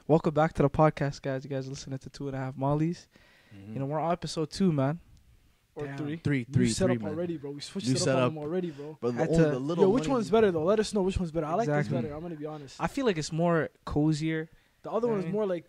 Welcome back to the podcast, guys. You guys are listening to 2.5 Mollies. Mm-hmm. You know, we're on episode 2, man. Or Damn. three. New setup man. already, bro. We switched New it up on them already, bro. But Had the to- only, the little Yo, which money one's better though? Let us know which one's better. I like Exactly. this better. I'm gonna be honest. I feel like it's more cozier. The other one is Right. more like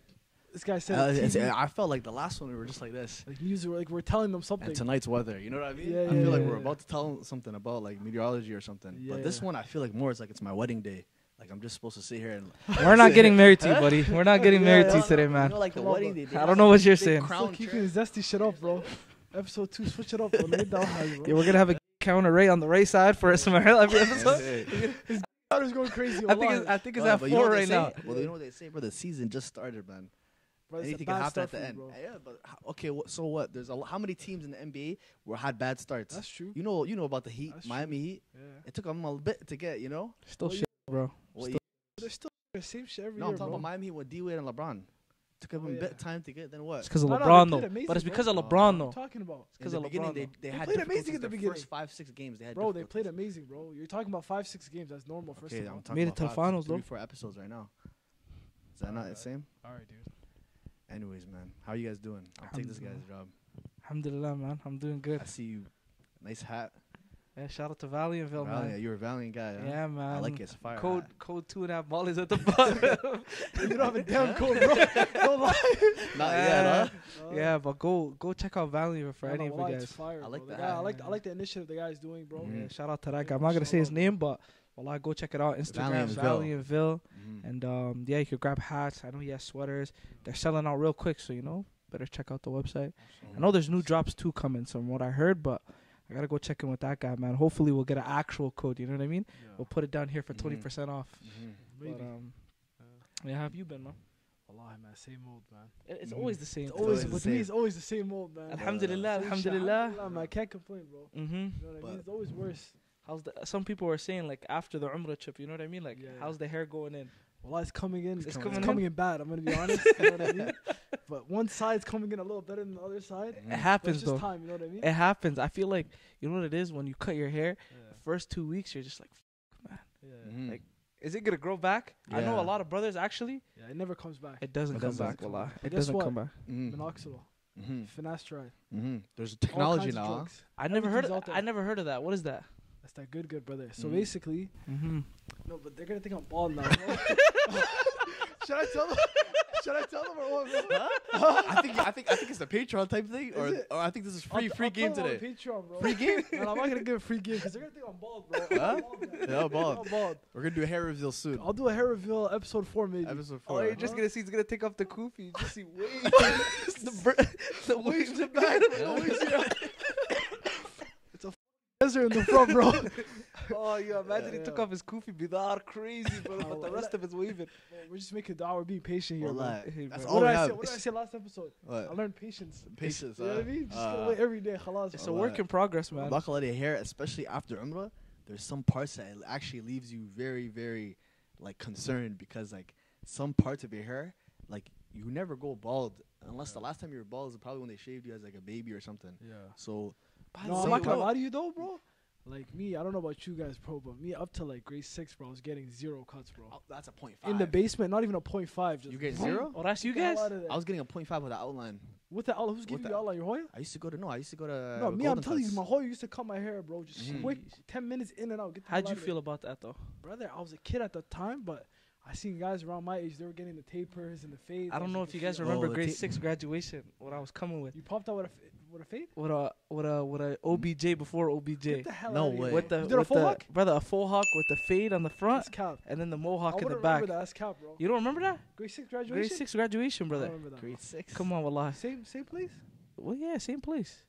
this guy said. TV, I felt like the last one we were just like this. like music, like we're telling them something. And tonight's weather, you know what I mean? Yeah, I yeah, feel like yeah, we're yeah. about to tell them something about like meteorology or something. Yeah, but this yeah. one, I feel like more it's like it's my wedding day. Like I'm just supposed to sit here and. We're not getting married to you, buddy. We're not getting married to you No, today, You man. know, like the Come on, wedding bro. day. they I have don't know like what this you're big saying. crown Still chair. keeping his zesty shit up, bro. Episode 2, switch it up, bro. Lay it down high, bro. Yeah, we're going to have a counter right on the right side for some every episode. Hey. Crowder's going crazy. I think it's at But you know 4 what they right say? now. Well, you know what they say, bro? The season just started, man. Bro, it's a Anything bad can happen start at the for you, end. bro. Yeah, but okay. So what? There's how many teams in the NBA had bad starts? That's true. You know about the Heat, That's Miami Heat. Yeah. It took them a bit to get, you know. Still Well, shit, bro. Well, Still- They're still the same shit every no, year, I'm talking bro. about Miami Heat with D-Wade and LeBron. Took them Oh, a yeah. bit of time to get. Then what? It's because of No, no, LeBron, they though. played amazing, But it's because bro. of LeBron, What are though. you talking about? It's because in of the LeBron, beginning, though. they They had played amazing difficulties at the their beginning. first 5-6 games. They had Bro, they played difficulties. amazing, bro. You're talking about 5-6 games. That's normal, first Okay, of all. I'm talking Made it about to the finals, though. 3-4 episodes right now. Is that not the same? Alright, dude. Anyways, man, how you guys doing? I'll take this guy's job. Alhamdulillah, man. I'm doing good. I see you. Nice hat. Yeah, shout out to Valiantville, Valiant, man. you're a Valiant guy. Huh? Yeah, man. I like it. It's a fire. Code hat. 2.5 Mollies at the bottom. You don't have a damn code, bro. Don't lie. Not yet, huh? Yeah, but go check out Valiant for No, any no, of wallahi, you it's guys. fire, I like bro. the The guy- hat. I like the initiative the guy's doing, bro. Mhm. Yeah, shout out to that Yeah, guy. I'm not gonna shout say his out, name, but well, go check it out. Instagram Valiantville. Valiantville, Mhm. and yeah, you could grab hats. I know he has sweaters. They're selling out real quick, so better check out the website. I know there's new drops too coming, from what I heard, but I gotta go check in with that guy, man. Hopefully we'll get an actual code. You know what I mean? We'll put it down here for Mhm. 20% off. Mhm. Maybe. But yeah, how have you been, man? Wallahi, man, same old, man. It's Mhm. always the same. It's It's always always the with me. same. It's always the same old, man. Alhamdulillah, Same shit. alhamdulillah. Man, I can't complain, bro. Mm-hmm. You know what I mean? But- It's always worse. Some people were saying like after the Umrah trip, you know what I mean? Like, Yeah, yeah. how's the hair going in? Wallahi, it's coming in. It's It's coming coming in? in bad. I'm gonna be honest. You know what I mean? But one side's coming in a little better than the other side. It Mhm. But happens it's just though. time. You know what I mean? It happens. I feel like you know what it is when you cut your hair. Yeah. First 2 weeks, you're just like, Yeah. Mhm. Like, is it gonna grow back? I know Yeah. a lot of brothers actually. Yeah. It never comes back. It doesn't It come doesn't back. come Wallah. back. It Guess doesn't what? come back. Mhm. Minoxidil, Mhm. finasteride, Mhm. There's all technology kinds of now. Huh? drugs. I never heard. Everything's out there. I never heard of that. What is that? That's that good brother. So Mhm. basically, Mm-hmm. no, but they're gonna think I'm bald now. Bro. Should I tell them? Should I tell them or what, bro? I think it's the Patreon type thing, or Is it? I think this is free I'll game tell them on today. Patreon, bro. Free game? Man, I'm not gonna give a free game because they're gonna think I'm bald, bro. Huh? I'm bald, man. Yeah, bald. I'm bald. We're gonna do a hair reveal soon. I'll do a hair reveal episode 4 maybe. Episode Oh, 4. you're just gonna see. He's gonna take off the kufi. You just see waves. the waves in the back, bro. Yeah. Waves here. It's a desert in the front, bro. Oh, yeah. Imagine he Yeah. took off his kufi. Bidar crazy, bro. But the rest of it's waving. Bro, we're just making the hour. Being patient here, bro. Wallah. Hey, That's bro. all What we did I say? have. What did I say last episode? I What? learned patience. Patience. You know what I mean? Just gotta uh, wait every day. Khalas. It's bro. a work in progress, man. I'm not gonna let it hair, especially after Umrah. There's some parts that it actually leaves you very, very, like concerned because like some parts of your hair, like you never go bald unless the last time you were bald is probably when they shaved you as like a baby or something. Yeah. So No, Say I'm not gonna what? lie to you though, bro. Like me, I don't know about you guys, bro, but me up to like grade 6, bro, I was getting 0 cuts, bro. that's a 0.5. In the basement, not even a 0.5. Just You get boom. 0? Oh, that's you Get the hell guys? out of there. I was getting a 0.5 with the outline. With the outline, who's giving the- you the outline? Your Hoya? I used to go to No, me, I'm Golden telling you, Cuts. my Hoya used to cut my hair, bro. Just Mhm. quick, 10 minutes in and out. Get the How'd hell you out of feel about that though? there. Brother, I was a kid at the time, but I seen guys around my age, they were getting the tapers and the fades. I don't was know like, if you guys "Yo." remember the grade ta- 6 graduation. What I was coming with. You popped out with a fade? With a OBJ before OBJ. Get the hell No out of way. here. With the You did a with full the hawk? brother, a full hawk with the fade on the front That's cap. and then the I mohawk in the wouldn't back. remember that. That's cap, bro. You don't remember that? Grade 6 graduation? Grade 6 graduation, I brother. don't remember that. Grade 6. Come on, wallah. Same place? Well, yeah, same place.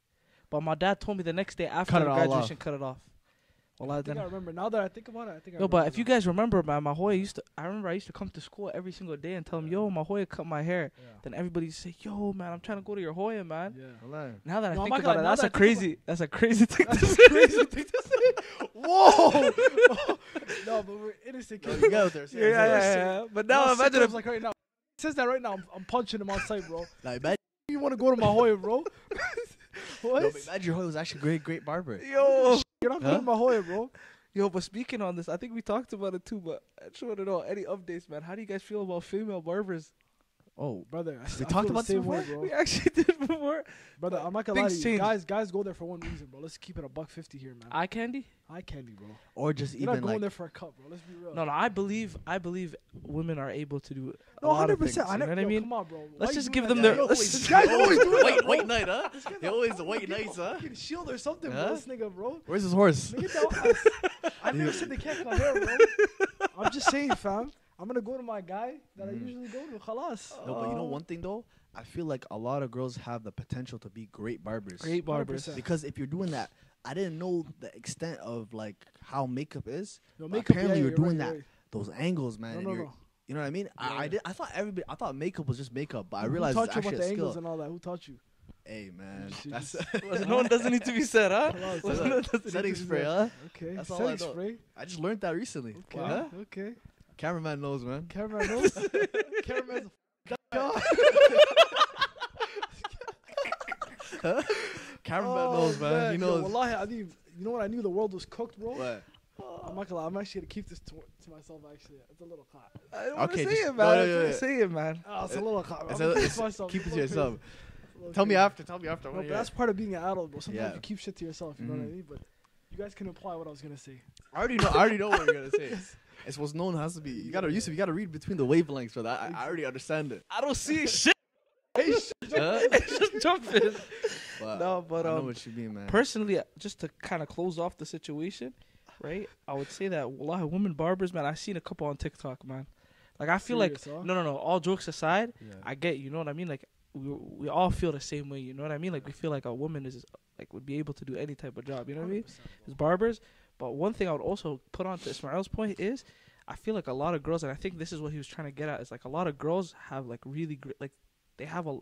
But my dad told me the next day after Cut the it all graduation, cut it off. Well, I I think then. I remember. Now that I think about it, I think I No, remember. but if you now. guys remember, man, my Hoya I remember I used to come to school every single day and tell him, yo, my Hoya cut my hair. Yeah. Then everybody would say, yo, man, I'm trying to go to your Hoya, man. Yeah. Now that I No, I'm think not about gonna- it, now that's that a I think crazy, that's a crazy thing to That's say. crazy thing to say. Whoa! No, but we're innocent No, kids. you bro. out there. Yeah, yeah. But now imagine if like right now. He says that right now. I'm punching him on sight, bro. Like, imagine, You want to go to my Hoya, bro? What? no, but imagine your Hoya was actually great barber. yo, You're not going to my Hoya, bro. yo. But speaking on this, I think we talked about it too. But I just want to know any updates, man. How do you guys feel about female barbers? Oh, Brother, we I talked feel about the this same way, before? bro. We actually did before. Brother, I'm not gonna lie to Things you. change. Guys go there for one reason, bro. Let's keep it $1.50 here, man. Eye candy? Eye candy, bro. or just You're not even going like there for a cup, bro. Let's be real. No, I believe women are able to do a No, lot of 100%. things. You know what I mean? Come on, bro. Why Let's you just doing give them that? their- Yo, let's wait, just- this guy's always doing that, bro. white knight, huh? They always the white knights, huh? Fucking shield or something, Huh? bro. This nigga, bro. Where's his horse? Nigga, I never said they can't cut hair, bro. I'm just saying, fam. I'm gonna go to my guy that I usually go to. Khalas. No, but you know one thing though, I feel like a lot of girls have the potential to be great barbers. Great barbers. 100%. Because if you're doing that, I didn't know the extent of like how makeup is. Yo, But makeup, apparently yeah, you're doing right, that. you're right. Those angles, man. No, and no, you're- no. You know what I mean? Yeah. I thought makeup was just makeup, but I Who realized taught it's you about actually the a angles skill. and all that? Who taught you? Hey man, Shit, that's just- No one doesn't need to be said, huh? Khalas. No one doesn't need setting to be spray, said. huh? Okay. That's all I Setting know. spray. I just learned that recently. Okay. Huh? Okay. Cameraman knows, man. Cameraman knows. Cameraman's a Cameraman knows, man. He Yo, knows. wallahi, you know what? I knew the world was cooked, bro. What? I'm not gonna lie. I'm actually gonna keep this to myself. Actually, it's a little hot. I don't want to Okay, say just- it, no, man. no, I no, don't no. say it, man. Oh, it's a little hot. It's I'm a- gonna it's- keep myself. keep It's it a to little yourself. crazy. It's a little Tell me crazy. after. Tell me after. I No, wanna but hear that's it. part of being an adult, bro. Sometimes Yeah. you keep shit to yourself. You know what I Mhm. mean? But you guys can imply what I was gonna say. I already know what you're gonna say. It's what's known has to be. You gotta Yusuf, you gotta read between the wavelengths, brother. I already understand it. I don't see shit. Huh? It's just jumping. But No, but I know what you mean, man. personally, just to kind of close off the situation, right? I would say that a lot of women barbers, man. I've seen a couple on TikTok, man. Like I feel like Serious, huh? no. All jokes aside, Yeah. I get, you know what I mean. Like we all feel the same way, you know what I mean. Like we feel like a woman is like would be able to do any type of job, you know what I mean? As barbers. But one thing I would also put on to Ismail's point is, I feel like a lot of girls, and I think this is what he was trying to get at, is like a lot of girls have like really great, like they have a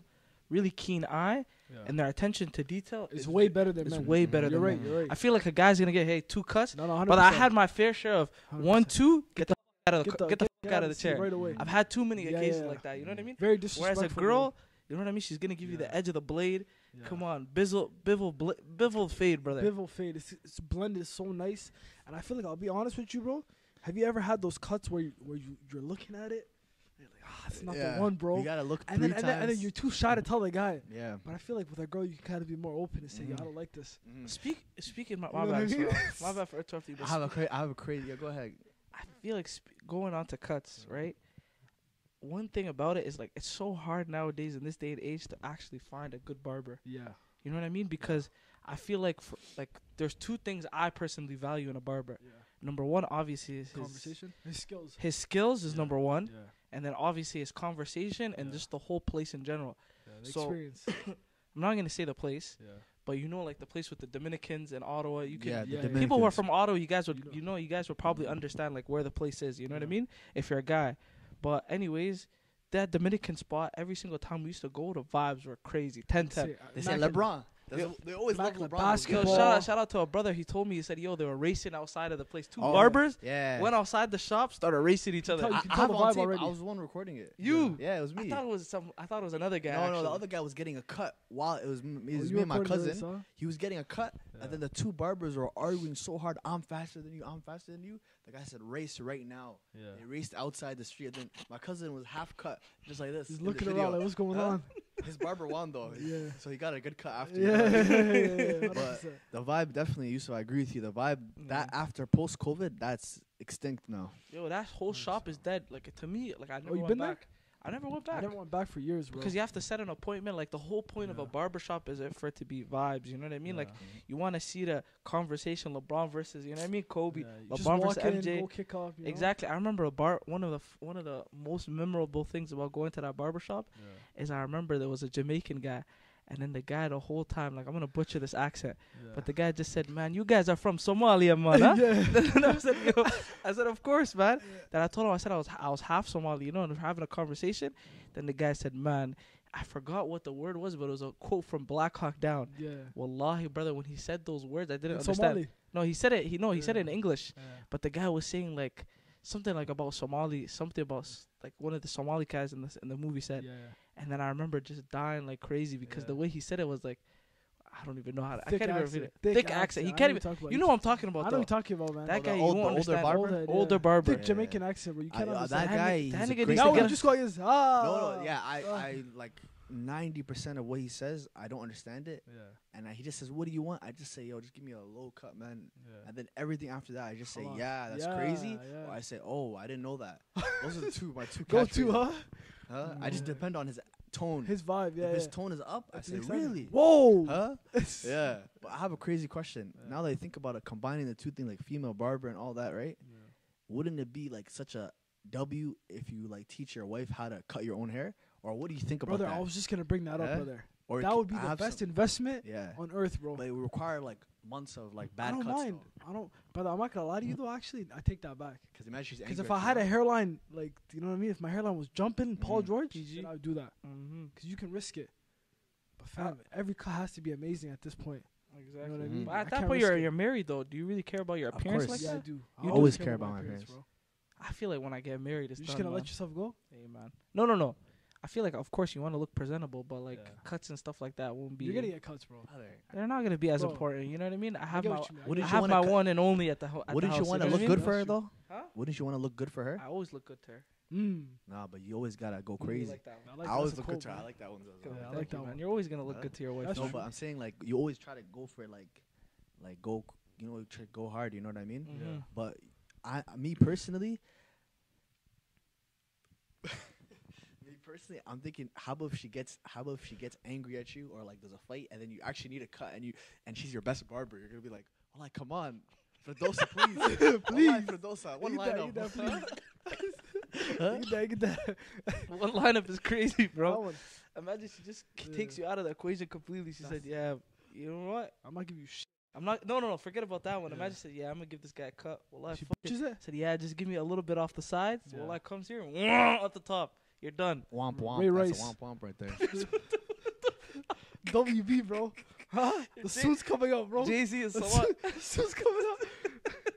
really keen eye, and their attention to detail It's is way better than it's men. way better You're than right. men. You're right. I feel like a guy's gonna get 2 cuts, No, 100%. but I had my fair share of 1, 100%. 2, get the out of the Get get the get fuck out of the seat chair. right away. I've had too many Yeah, occasions yeah. like that. You know what I mean? Very Whereas disrespectful. a girl, you know what I mean? She's gonna give you the Yeah. edge of the blade. Yeah. Come on, bizzle fade, brother. Bivel fade. It's blended so nice, and I feel like I'll be honest with you, bro. Have you ever had those cuts where you're looking at it, and you're like, it's not Yeah. the one, bro. You gotta look And three then, times. and then you're too shy to tell the guy. Yeah. But I feel like with a girl, you can kind of be more open and say, yo, I don't like this. Speaking, my You know what bad, I mean? my bad for interrupting. I But have a crazy. Yeah, go ahead. I feel like going on to cuts, right? One thing about it is like it's so hard nowadays in this day and age to actually find a good barber. Yeah. You know what I mean? Because I feel like there's 2 things I personally value in a barber. Yeah. Number one, obviously, is Conversation. His skills. his skills is Yeah. number one, Yeah. and then obviously his conversation and Yeah. just the whole place in general. Yeah. The So- experience. I'm not gonna say the place, Yeah. but you know, like the place with the Dominicans in Ottawa. You can Yeah, the yeah, Dominicans. people who are from Ottawa, you guys would You know. you guys would probably understand like where the place is. You know what I Yeah. mean? If you're a guy, but anyways, that Dominican spot, every single time we used to go, the vibes were crazy. 10-10. They say Mac- LeBron. Yeah. They always love Immaculate LeBron. Yo, basketball. shout out to a brother. He told me, he said, yo, they were racing outside of the place. 2 Oh, barbers Yeah. went outside the shop, started racing each other. tell- you I can have the on vibe tape. already. I was the one recording it. You? Yeah, it was me. I thought it was another guy. No, actually. the other guy was getting a cut while it was, it Oh, was you me and my recorded this, cousin. huh? He was getting a cut, Yeah. and then the 2 barbers were arguing so hard. I'm faster than you. I'm faster than you. The guy said, "Race right now." Yeah. They raced outside the street. And then my cousin was half cut, just like this. He's in the looking video. around like, what's going Huh? on? His barber won though. Yeah. So he got a good cut after. Yeah. you know what I mean? Yeah. But 100%. the vibe definitely, Yusuf, I agree with you. The vibe that Yeah. after post COVID, that's extinct now. Yo, that whole shop is dead. Like to me, like I never you went been there? back. I never went back. I never went back for years, bro. Because you have to set an appointment. Like the whole point of a Yeah. barbershop is for it to be vibes. You know what I mean? Like Yeah. you want to see the conversation, LeBron versus, you know what I mean, Kobe. Yeah, you just LeBron walk versus in, MJ. go kick off. You know? Exactly. I remember one of the most memorable things about going to that barbershop is I remember there was a Jamaican guy, and then the guy the whole time, like, I'm gonna butcher this accent, but the guy just said, "Man, you guys are from Somalia, man." Huh? Then I said, "Yo," I said, "Of course, man." Then I told him, I said I was half Somali, you know, and we're having a conversation. Then the guy said, "Man, I forgot what the word was, but it was a quote from Black Hawk Down." Yeah. Wallahi, brother, when he said those words, I didn't In understand. Somali. No, he said it. He said it in Yeah. English. Yeah. But the guy was saying like something like about Somali, something about like one of the Somali guys in the movie said. Yeah. And then I remember just dying like crazy because the Yeah. way he said it was like, I don't even know how to. I Thick can't even accent. repeat it. Thick accent. He I can't know even. what you're talking about. You know what I'm talking about, I know though. what you're talking about, man. That guy, the you old- won't the older understand. barber? Old head, Older yeah. barber. Thick Jamaican accent, bro. You can't understand. that guy, That he's a nigga great needs That to one get just got his No, yeah, I like 90% of what he says, I don't understand it. Yeah. And he just says, "What do you want?" I just say, "Yo, just give me a low cut, man." Yeah. And then everything after that, I just say, Hold on. "Yeah, that's Yeah, crazy." yeah. Or I say, "Oh, I didn't know that." Those are my two Go catchphrases. to, huh? Huh? I just Yeah. depend on his tone. His vibe, yeah. If his yeah. tone is up, I That's say, exciting. "Really?" Whoa. Huh? Yeah. But I have a crazy question. Yeah. Now that I think about it, combining the two things, like female barber and all that, right? Yeah. Wouldn't it be like such a W if you like teach your wife how to cut your own hair? Or what do you think about Brother, that? I was just gonna bring that up, Yeah? brother. Or That would be I the have best some- investment Yeah. on earth, bro. But it would require like months of like bad I don't cuts. mind. I don't. Brother, I'm not gonna lie to you though. Actually, I take that back. Because imagine she's Because angry if at I you had a now. hairline, like, you know what I mean? If my hairline was jumping, Paul Mhm. George, PG. then I would do that. Mm-hmm. Because you can risk it. But fam, every cut has to be amazing at this point. Exactly. You know what I Mhm. mean? But I at that can't point, risk it. you're married though. Do you really care about your Of appearance course. like Yeah, I that? do. You I always care my about my appearance, appearance. bro. I feel like when I get married, it's You're just done, gonna man. let yourself go? Hey, man. No. I feel like, of course, you want to look presentable, but like Yeah. cuts and stuff like that won't be. You're gonna get cuts, bro. They're not gonna be as Bro. important. You know what I mean? I have get my. what you mean. I Wouldn't I you have wanna my cut- one and only at the at the Wouldn't you house, want to know look what I good mean? for her That's though? Huh? Wouldn't you want to look good for her? I always look good to her. Nah, but you always gotta go You really crazy. like that one. I like I always that's a look quote, good to her. I man. like that one. Cool. Yeah, I Thank like you, that man. one. You're always gonna look Huh? good to your wife. That's No, man. true. but I'm saying like you always try to go for like go, you know, try to go hard. You know what I mean? Mhm. Yeah. But me personally, I'm thinking, how about if she gets angry at you, or like there's a fight, and then you actually need a cut, and she's your best barber. You're gonna be like, well, like, come on, Fredosa, please, please, Fredosa, one line up. Get that. One lineup is crazy, That bro. one. Imagine she just Yeah. takes you out of the equation completely. She said, "Yeah, you know what? I'm not giving you shit. I'm not. No. Forget about that one. Yeah. Imagine she said, "Yeah, I'm gonna give this guy a cut." Well, I She fuck it. bitches it. Said, "Yeah, just give me a little bit off the sides." Yeah. Well, I comes here, at the top. You're done. Womp womp. Ray That's Rice. a womp womp right there. WB, bro. Huh? The suit's coming up, bro. Jay Z is The salon. suit's coming up.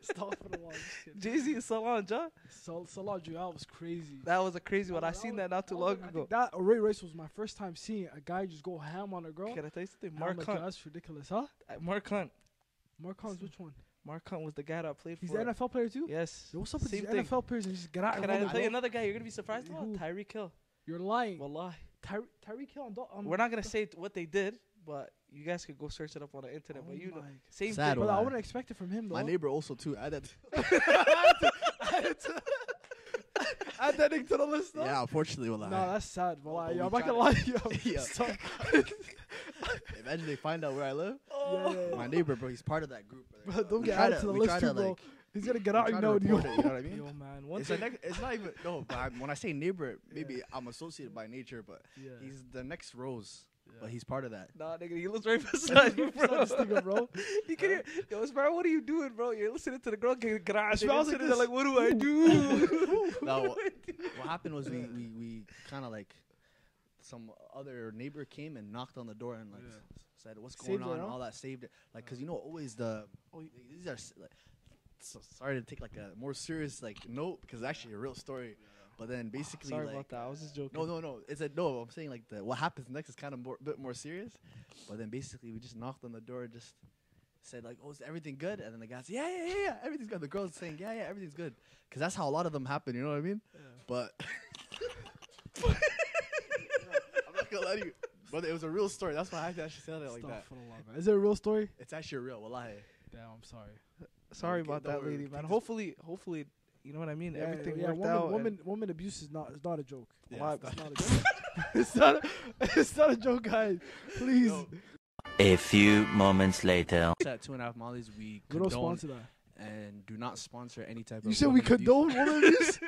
Stop for the one. Jay Z is salon, John. Salah Juyal was crazy. That was a crazy one. I That seen was- that not too I long think ago. That Ray Rice was my first time seeing a guy just go ham on a girl. Can I tell you something? And Mark I'm like, Hunt. yo, that's ridiculous, huh? Mark Hunt. Mark Hunt's which one? Mark Hunt was the guy that played He's for. the NFL player too? Yes. Yo, what's up with Same these thing. NFL players and just get out Can and I run tell you it, bro? another guy you're gonna be surprised about? Who? Tyreek Hill. You're lying. Wallahi. Tyreek Hill on We're not gonna say what they did, but you guys could go search it up on the internet. Oh but you know, my same Sad thing. But I Why? wouldn't expect it from him though. My neighbor also too. I had that. Add that thing to the list though. Yeah, unfortunately, well, No, that's sad. Well, but yo, I'm we not gonna lie tried to you. Yeah. Stop. imagine they find out where I live. Yeah, yeah, yeah. My neighbor, bro, he's part of that group. Bro, don't We get try added to the we list try too, to, bro. like, He's gonna get we out. try You to know, report it, you know what I mean? Yo, man. One It's, thing. it's not even no. But when I say neighbor, maybe I'm associated by nature, but Yeah. he's the next Rose. Yeah. But he's part of that. Nah, nigga, he lives right beside you, bro. Beside this nigga, bro. You can hear, yo, Sparrow, what are you doing, bro? You're listening to the girl get garage. It smells You're like sitting there this. like, what do I do? No, what happened was we kind of like some other neighbor came and knocked on the door and like Yeah. said what's Saved going it, on, huh? all that, saved it, like, because you know always the these are like, so sorry to take like a more serious like note because it's actually a real story, but then basically Sorry like about that. I was just joking. no it's a no, I'm saying like what happens next is kind of bit more serious, but then basically we just knocked on the door, just said like, oh, is everything good? And then the guy said, yeah, everything's good. The girl's saying, yeah, everything's good, because that's how a lot of them happen, you know what I mean? Yeah. But I'm not gonna lie to you, but it was a real story. That's why I actually said it like that. Astaghfirullah, man. Is it a real story? It's actually real. Wallahi. Damn, I'm sorry. Sorry Okay, about don't that, worry. lady, man. Keep Hopefully, you know what I mean. Yeah, Everything yeah, worked out. Woman abuse is not a joke. Yeah, Why- it's It's not- not a joke. it's not a joke, guys. Please. Yo, A few moments later. at 2.5 Mollies, we We don't condone sponsor that. and do not sponsor any type of. You said we woman abuse. condone woman abuse?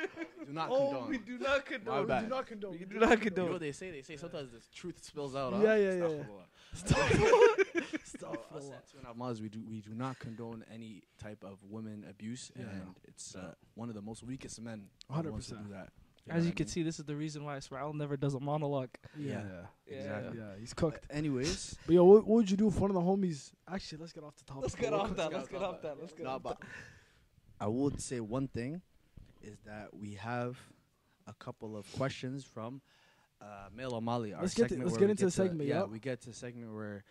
Do not Oh, condone. we do not My condone. bad. do not condone. We We do not You know condone. what they say? They say sometimes the truth spills out. Huh? Yeah, yeah, yeah. Astaghfirullah. So us Astaghfirullah. at 2.5 Mollies, we do not condone any type of women abuse, Yeah. and it's one of the most weakest men. 100%. Do that. As you can see, this is the reason why Sproul never does a monologue. Yeah. Exactly. Yeah, he's cooked. Anyways, But yo, what would you do if one of the homies? Actually, let's get off the topic. Let's get real off quick. that. Let's get off that. Let's get no, off but that. I would say one thing is that we have a couple of questions from Male Omali. Let's get into the segment, Yeah, yup. we get to a segment where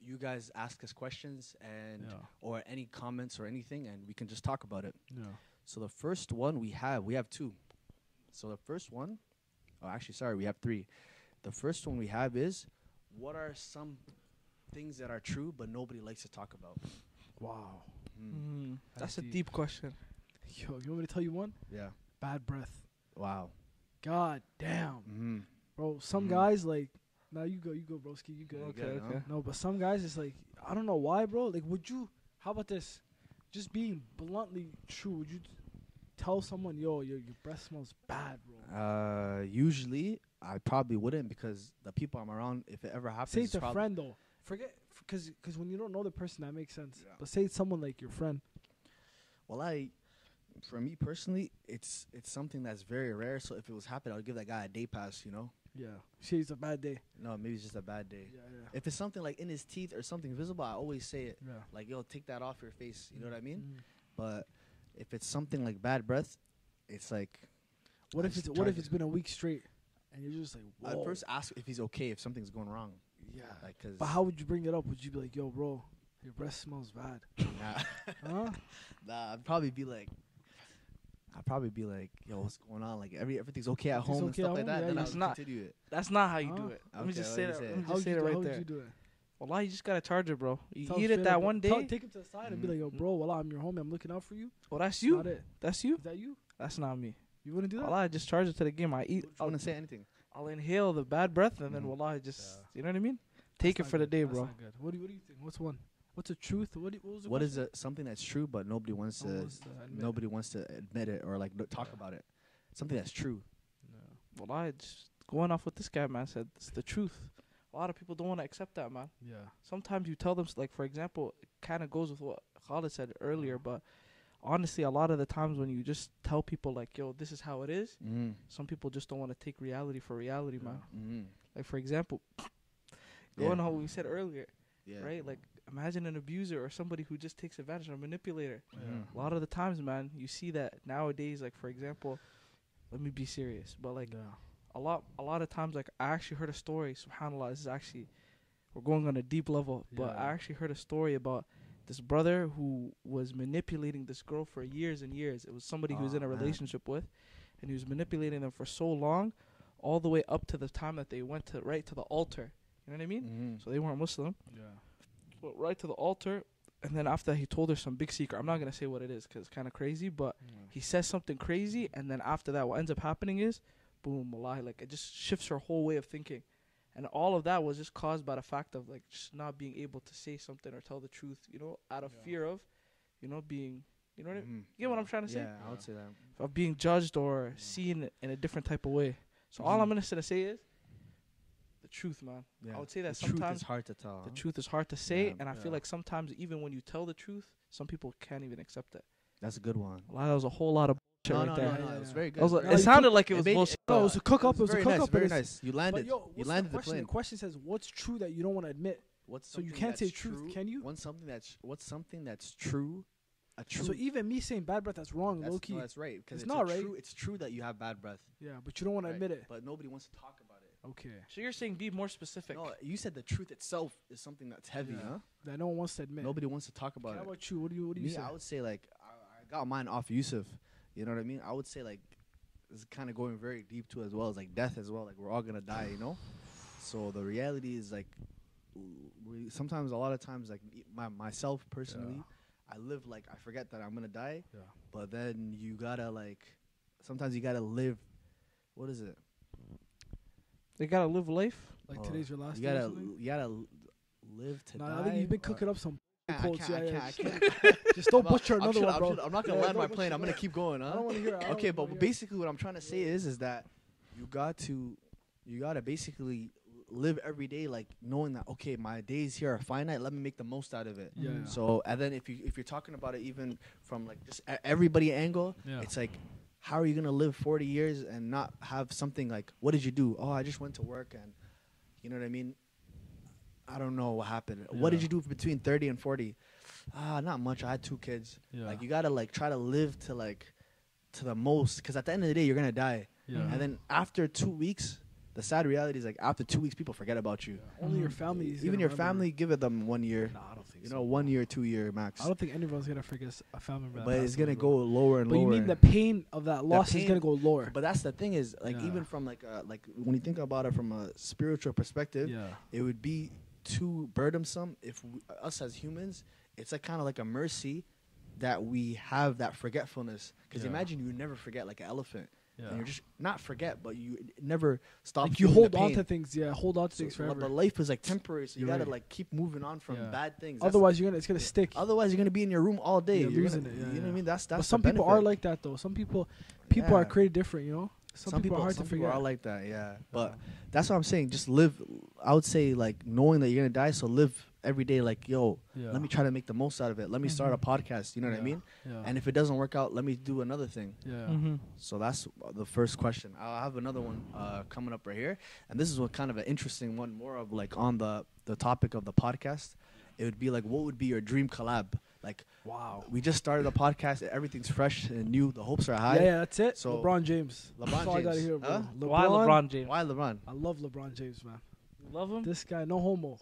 you guys ask us questions and Yeah. or any comments or anything, and we can just talk about it. Yeah. So the first one we have two. So the first one, we have three. The first one we have is, what are some things that are true but nobody likes to talk about? Wow. That's a deep. deep question. Yo, you want me to tell you one? Yeah. Bad breath. Wow. God damn. Mm-hmm. Bro, some Mhm. guys, like, nah, you go, broski, you go. Yeah, Okay, good, okay. huh? No, but some guys, it's like, I don't know why, bro. Like, how about this? Just being bluntly true, would you tell someone, yo, your breath smells bad, bro? Usually, I probably wouldn't, because the people I'm around, if it ever happens, Say it's a probably- friend, though. Forget, because when you don't know the person, that makes sense. Yeah. But say it's someone like your friend. Well, for me personally, it's something that's very rare. So if it was happening, I would give that guy a day pass. You know? Yeah. Say it's a bad day. No, maybe it's just a bad day. Yeah. If it's something like in his teeth or something visible, I always say it. Yeah. Like, yo, take that off your face. You know what I mean? Mm. But if it's something like bad breath, it's like, What I if just it's charge been a week straight, and you're just like, whoa. I'd first ask if he's okay, if something's going wrong. Yeah. Like, 'cause But how would you bring it up? Would you be like, yo, bro, your breath smells bad? Nah, Huh? nah, I'd probably be like, yo, what's going on? Like, everything's okay at home and okay stuff at like home? that. Yeah, Then yeah. I'll It's not- continue it. That's not how you Huh? do it. Let me Okay, just what say do you that. say? Let me How just say would it you, right how would there. you do it? Well, you just gotta charge it, bro. You Tell eat him it straight that up, one tell- day. Take him to the side and be like, yo, bro, well, I'm your homie. I'm looking out for you. Well, that's You. you. Not it. That's you. Is that you? That's not me. You wouldn't do that? Well, I just charge it to the game. I eat. I want to say anything. I'll inhale the bad breath, and then Mhm. wallah, just Yeah. you know what I mean. Take it That's for not the day, good. bro. That's not good. What do you think? What's one? What's the truth? What was the What question? is something that's true but nobody wants No one to wants to admit it. nobody wants to admit it or like talk Yeah. about it? Something that's true. Well, I just going off what this guy man said. It's the truth. A lot of people don't want to accept that, man. Yeah. Sometimes you tell them, like for example, it kind of goes with what Khalid said earlier. But honestly, a lot of the times when you just tell people like, "Yo, this is how it is," Mm-hmm. some people just don't want to take reality for reality, man. Mm-hmm. Like for example, Yeah. going on what we said earlier, Yeah. right? Like imagine an abuser or somebody who just takes advantage or a manipulator. Mhm. A lot of the times, man, you see that nowadays. Like for example, let me be serious, but like a lot of times, like I actually heard a story. Subhanallah, this is actually we're going on a deep level, but Yeah. I actually heard a story about this brother who was manipulating this girl for years and years. It was somebody he was in a Oh, man. relationship with, and he was manipulating them for so long, all the way up to the time that they went to the altar. You know what I mean? Mhm. So they weren't Muslim. Yeah. But right to the altar, and then after that, he told her some big secret. I'm not gonna say what it is because it's kind of crazy, but he says something crazy, and then after that, what ends up happening is, boom, wallahi, like it just shifts her whole way of thinking, and all of that was just caused by the fact of like just not being able to say something or tell the truth, you know, out of Yeah. fear of, you know, being, you know what I mean? Mhm. You get what I'm trying to say? Yeah, I would say that. Of being judged or seen in a different type of way. So all I'm gonna say is the truth, man. Yeah. I would say that the truth sometimes is hard to tell. the huh? truth is hard to say, Yeah. and I feel Yeah. like sometimes even when you tell the truth, some people can't even accept it. That's a good one. That was a whole lot of bullshit No, right no, there. no, no. Yeah, It was yeah. very I good. was like, No, it you sounded cook- like it it was made- bullshit. No, it was a cook up. It was a very cook nice, up. very nice. You landed. But yo, you what's landed the question? The plane. question says, "What's true that you don't want to admit?" What's So you something can't say that's truth, true? can you? What's something that's true? A truth. So even me saying bad breath, that's wrong, low key. No, that's right. Because It's not right. It's true that you have bad breath. Yeah, but you don't want to Right. admit it. But nobody wants to talk about it. Okay. So you're saying be more specific. No, you said the truth itself is something that's heavy, Yeah. huh? That no one wants to admit. Nobody wants to talk about How it. about you? What do you Me, say? I would say like I got mine off Yusuf. You know what I mean? I would say like it's kind of going very deep too as well as like death as well. Like we're all gonna die, you know. So the reality is like sometimes a lot of times like myself personally, I live like I forget that I'm gonna die. Yeah. But then you gotta like sometimes you gotta live. What is it? They gotta live life. Like Oh, today's your last You day. or gotta something? live to Nah, die. I think you've been or- cooking up some I quotes. can't. Yeah, I yeah. can't. Just don't I'm not- butcher I'm another chill- one, I'm bro. chill- I'm not gonna Yeah, land don't my butcher plane. I'm gonna that. keep going, I huh? don't want to hear. Okay, but basically what I'm trying to say is that you gotta basically live every day like knowing that okay, my days here are finite. Let me make the most out of it. Yeah. So and then if you're talking about it even from like just everybody angle, Yeah. it's like how are you gonna live 40 years and not have something like what did you do? Oh, I just went to work and you know what I mean. I don't know what happened. What did Yeah. you do between 30 and 40? Not much. I had 2 kids. Yeah. Like you gotta like try to live to the most, because at the end of the day you're gonna die. Yeah. And then after 2 weeks, the sad reality is like after 2 weeks, people forget about you. Only your family is Even gonna your remember. family, give it them 1 year. Nah, I don't think You so. know, 1 year, 2 year max. I don't think anyone's gonna forget a family member. But that it's passed gonna away, go bro. lower and But lower. you mean the pain of that loss is pain- gonna go lower? But that's the thing is like Yeah. even from like when you think about it from a spiritual perspective, Yeah. it would be too burdensome if us as humans, it's like kind of like a mercy that we have that forgetfulness. Because Yeah. imagine you never forget like an elephant. Yeah. And you're just not forget, but you never stop. Like you feeling hold the on pain. to things. Yeah, hold on to things So, forever. but life is like temporary, so you You're gotta right. like keep moving on from Yeah. bad things. That's- Otherwise, it's gonna stick. otherwise you're gonna be in your room all day. Yeah, You're losing gonna- it, yeah, you know what yeah. I mean? That's But the some people are benefit. like that though. Some people are Yeah. created different. You know. Some people are hard to some people forget. are like that, yeah. But that's what I'm saying. Just live. I would say like knowing that you're gonna die, so live every day like, yo, Yeah. let me try to make the most out of it. Let me start a podcast. You know what I Yeah. mean? Yeah. And if it doesn't work out, let me do another thing. Yeah. Mm-hmm. So that's the first question. I'll have another one coming up right here, and this is what kind of an interesting one, more of like on the topic of the podcast. It would be like, what would be your dream collab? Like, Wow. we just started a podcast, everything's fresh and new. The hopes are high. Yeah, that's it. So- LeBron James. LeBron That's all I gotta James. hear, bro. Huh? Why LeBron James? Why LeBron? I love LeBron James, man. You love him? This guy, no homo.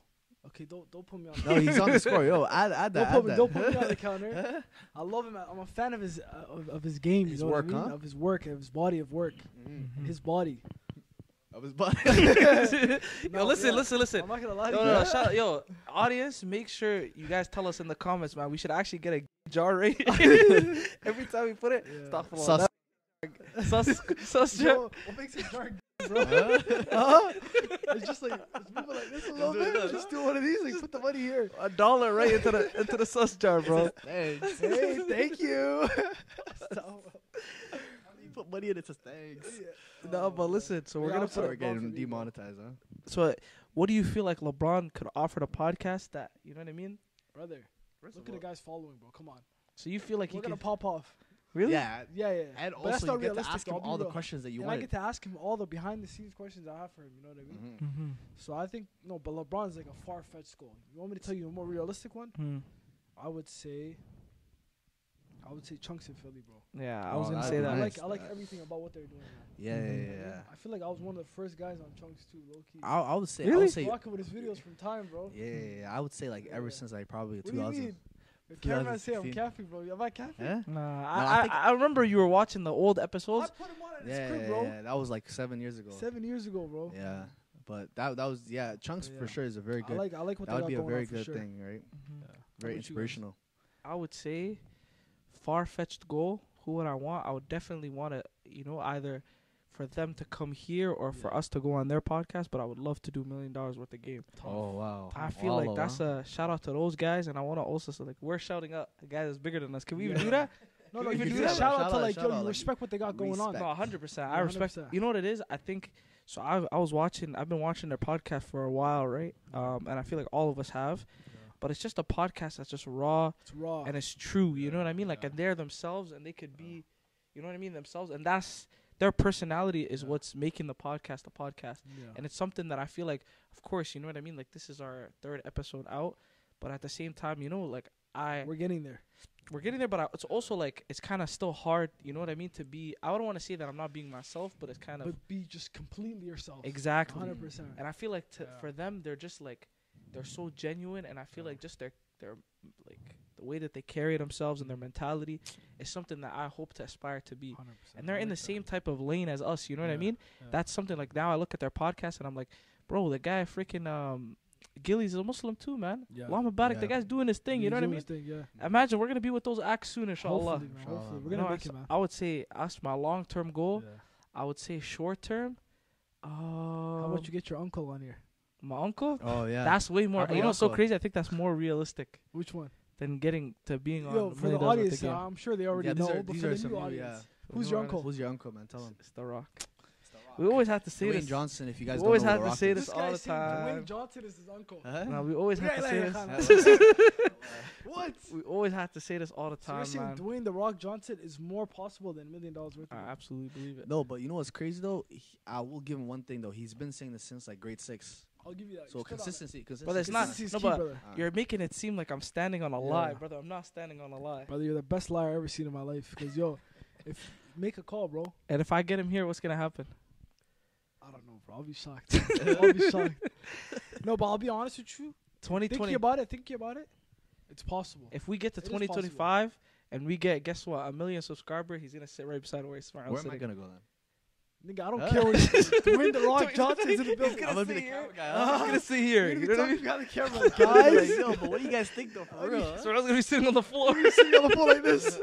Okay, don't put me on. No, he's on the score. Yo, add Don't that. put, Add me, that. don't put me on the counter. I love him. I'm a fan of his game. His you know work, what I mean? huh? Of his work, of his body of work, his body. Of his body. Yo, listen. I'm not gonna lie to No, you. no, shout out, yo, audience, make sure you guys tell us in the comments, man. We should actually get a jar rate every time we put it. Yeah. Stop for Sus- sus jar. Yo, what makes it dark, bro? Huh? It's just like it's moving like this a little do bit. that. Just do one of these. Like put the money here. $1 right into the sus jar, bro. Thanks. Hey, thank you. You put money in it, it's thanks. No, but listen. So we're gonna So put. we're getting demonetized, huh? So, what do you feel like LeBron could offer the podcast? That you know what I mean? Brother, look at the guys following, bro. Come on. So you feel like We're he gonna could pop off. really? Yeah. Yeah. And But that's also not you get to realistic, ask him I'll be all the real. questions that you And I wanted. get to ask him all the behind the scenes questions I have for him. You know what I mean? Mhm. Mm-hmm. So I think no, but LeBron's like a far-fetched goal. You want me to tell you a more realistic one? Hmm. I would say Chunks in Philly, bro. Yeah, I was Oh, gonna that'd say be that. nice. I like everything about what they're doing. Man. Yeah, yeah, Mhm. yeah. I feel like I was one of the first guys on Chunks too, low key. I would say, I Really? would say, Rocking with his videos from time, bro. yeah, I would say like ever since like probably What do you 2000. mean? The cameraman say I'm 2015. capping, bro. Am I capping? Yeah? Nah, I think- I remember you were watching the old I episodes. put him on in his Yeah, crib, yeah, bro. yeah, that was like 7 years ago. 7 years ago, bro. Yeah, but that was Chunks Yeah. for sure is a very good. I like what That they would got be a going very on for good sure. thing, right? Mhm. Yeah. Very about you guys? inspirational. I would say far-fetched goal. Who would I want? I would definitely want to, either for them to come here or for Yeah. us to go on their podcast. But I would love to do $1 million worth of game. Oh wow! I feel like that's a shout out to those guys, and I want to also say like we're shouting out a guy that's bigger than us. Can we even Yeah. do that? No, Can no, we you even can do do that? shout out Shout to out, like, shout yo, out, you like, respect what they got going on. respect. No, 100%. I Yeah, respect. 100%. You know what it is? I think so. I was watching. I've been watching their podcast for a while, right? And I feel like all of us have. But it's just a podcast that's just raw It's raw. and it's true. You know what I mean? Like, Yeah. and they're themselves, and they could be, you know what I mean, themselves, and that's their personality is Yeah. what's making the podcast a podcast. Yeah. And it's something that I feel like, of course, you know what I mean. Like, this is our 3rd episode out, but at the same time, like We're getting there. we're getting there, but it's also like it's kind of still hard. You know what I mean? To be, I don't want to say that I'm not being myself, but it's kind of But be just completely yourself. exactly. 100%. And I feel like Yeah. for them, they're just like they're so genuine, and I feel like just their like the way that they carry themselves and their mentality is something that I hope to aspire to be. 100%. And they're in the same type of lane as us. You know what I Yeah, mean? yeah. That's something like now I look at their podcast and I'm like, bro, the guy freaking Gillies is a Muslim too, man. Yeah. Allah Mubarak, the Yeah. guy's doing his thing. You know what I mean? Yeah. Imagine we're gonna be with those acts soon, inshallah. Hopefully, man. Inshallah, Hopefully. We're man. gonna No, make it, man. I would say that's my long-term goal. Yeah. I would say short-term. How about you get your uncle on here? My uncle? Oh yeah. That's way more. How about You know what's so uncle? crazy? I think that's more realistic Which one? than getting to being Yo, on. for the $1 million worth of audience, game. I'm sure they already Yeah, these know, are- but these for are the some new new, audience, For who's the your new uncle? Who's your uncle, man? Tell him. It's The Rock. We always have to say Dwayne this. Johnson. If you guys We don't always know have who to The Rock say is. this all the time. Dwayne Johnson is his uncle. Huh? No, we always have to say Yeah, this. What? We always have to say this all the So you're time, saying man. Dwayne The Rock Johnson is more possible than $1 million worth of I it? absolutely believe it. No, but you know what's crazy though? I will give him one thing though. He's been saying this since like grade 6. I'll give you that. So Just put on it. consistency. But it's not. Consistency's No, key, but brother. you're making it seem like I'm standing on a Yeah. lie, brother. I'm not standing on a lie. Brother, you're the best liar I ever seen in my life. Because, yo, if make a call, bro. And if I get him here, what's gonna happen? I don't know, bro. I'll be shocked. I'll be shocked. No, but I'll be honest with you. 2020. Thinking about it, it's possible. If we get to It is 2025 and we get, guess what, 1 million subscribers, he's gonna sit right beside where Smile Where am I sitting. gonna go then? Nigga, I don't care what Dwayne The Rock Johnson's in the building. He's I'm gonna gonna be the sit camera here. guy. He's gonna sit here. You're You gonna know what I be mean? behind the camera, Like, guys. yo, but what do you guys think though, for real? So I was gonna be sitting on the floor, Sitting on the floor like this,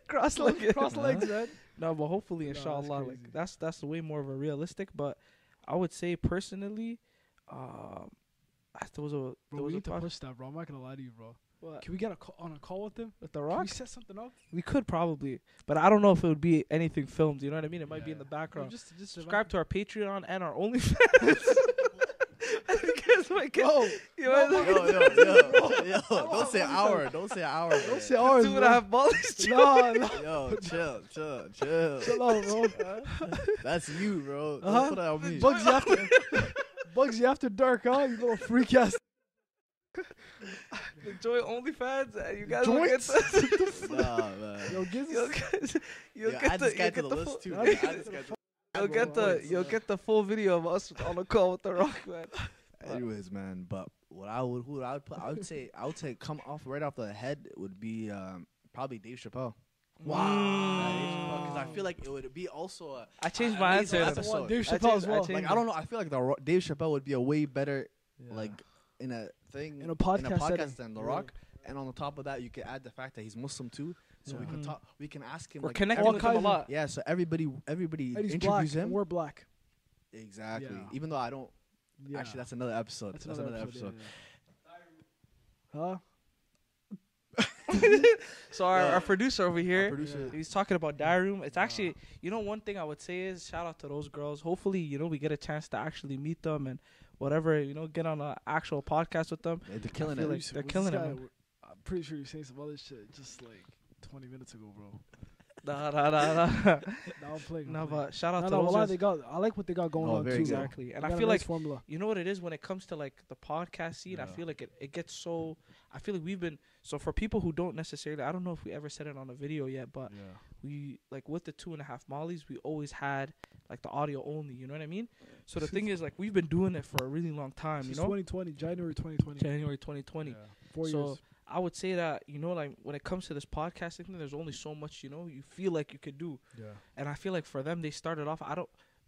cross-legged. cross legs, man. No, but hopefully, No, that's inshallah, crazy. like that's way more of a realistic. But I would say personally, there was Bro, we a need to pod- push that, bro. I'm not gonna lie to you, bro. what? Can we get on a call with him? With The Can Rock. we set something up? We could probably, but I don't know if it would be anything filmed. You know what I mean? It might be in the No, background. just Subscribe to our Patreon and our OnlyFans. You guys might get- Bro, you might no, Yo, don't say hour. Don't say hour. don't bro. say ours, 2.5 balls. No, no. Yo, chill. Chill out, bro. That's you, bro. Don't Uh-huh. put that on me. Bugsy after dark, huh? You little freak ass. Enjoy OnlyFans, and you guys will get Joints? the, Nah, man. Yo, give you'll us. get, you'll Yeah, get add the, this guy you'll to get the the list full, too. Add man. this Add this guy to you'll get the video of us on the call with The Rock, man. Anyways, man, but I would say come off right off the head would be probably Dave Chappelle. Because I feel like it would be also a I changed my amazing answer. episode. Dave I Chappelle as changed- well. I changed- Like I don't know, I feel like Dave Chappelle would be a way better Yeah. like in a thing In a podcast setting. than The Yeah. Rock. And on the top of that, you can add the fact that he's Muslim too, so we can Mhm. talk. We can ask him. We're like, connecting all with him a kinds of- lot. Yeah, so everybody And he's black. interviews And him. we're black. Exactly. Yeah. Even though I don't. Yeah. Actually, that's another episode. That's another episode. yeah. Huh? So our, Yeah. our producer over here, Our producer. he's talking about Diary Room. It's actually, you know, one thing I would say is shout out to those girls. Hopefully, you know, we get a chance to actually meet them and whatever, you know, get on an actual podcast with them. They're killing feel it. like they're killing it, man. I'm pretty sure you're saying some other shit just like 20 minutes ago, bro. Nah. Now I'm playing. No, I'm playing. but shout out No, to no, those wallah, girls. I like what they got going Oh, on very too. good. bro. Exactly. And They I got a feel nice like, formula. you know what it is when it comes to like the podcast scene, I Yeah. feel like it gets so, I feel like we've been, so for people who don't necessarily, I don't know if we ever said it on a video yet, but Yeah. we, like with the 2.5 mollies, we always had like the audio only, you know what I mean? So the thing is, like, we've been doing it for a really long time, Since you know? 2020, January 2020. January 2020. Yeah. 4 So years. I would say that, you know, like when it comes to this podcasting thing, there's only so much, you know, you feel like you could do. Yeah. And I feel like for them, they started off,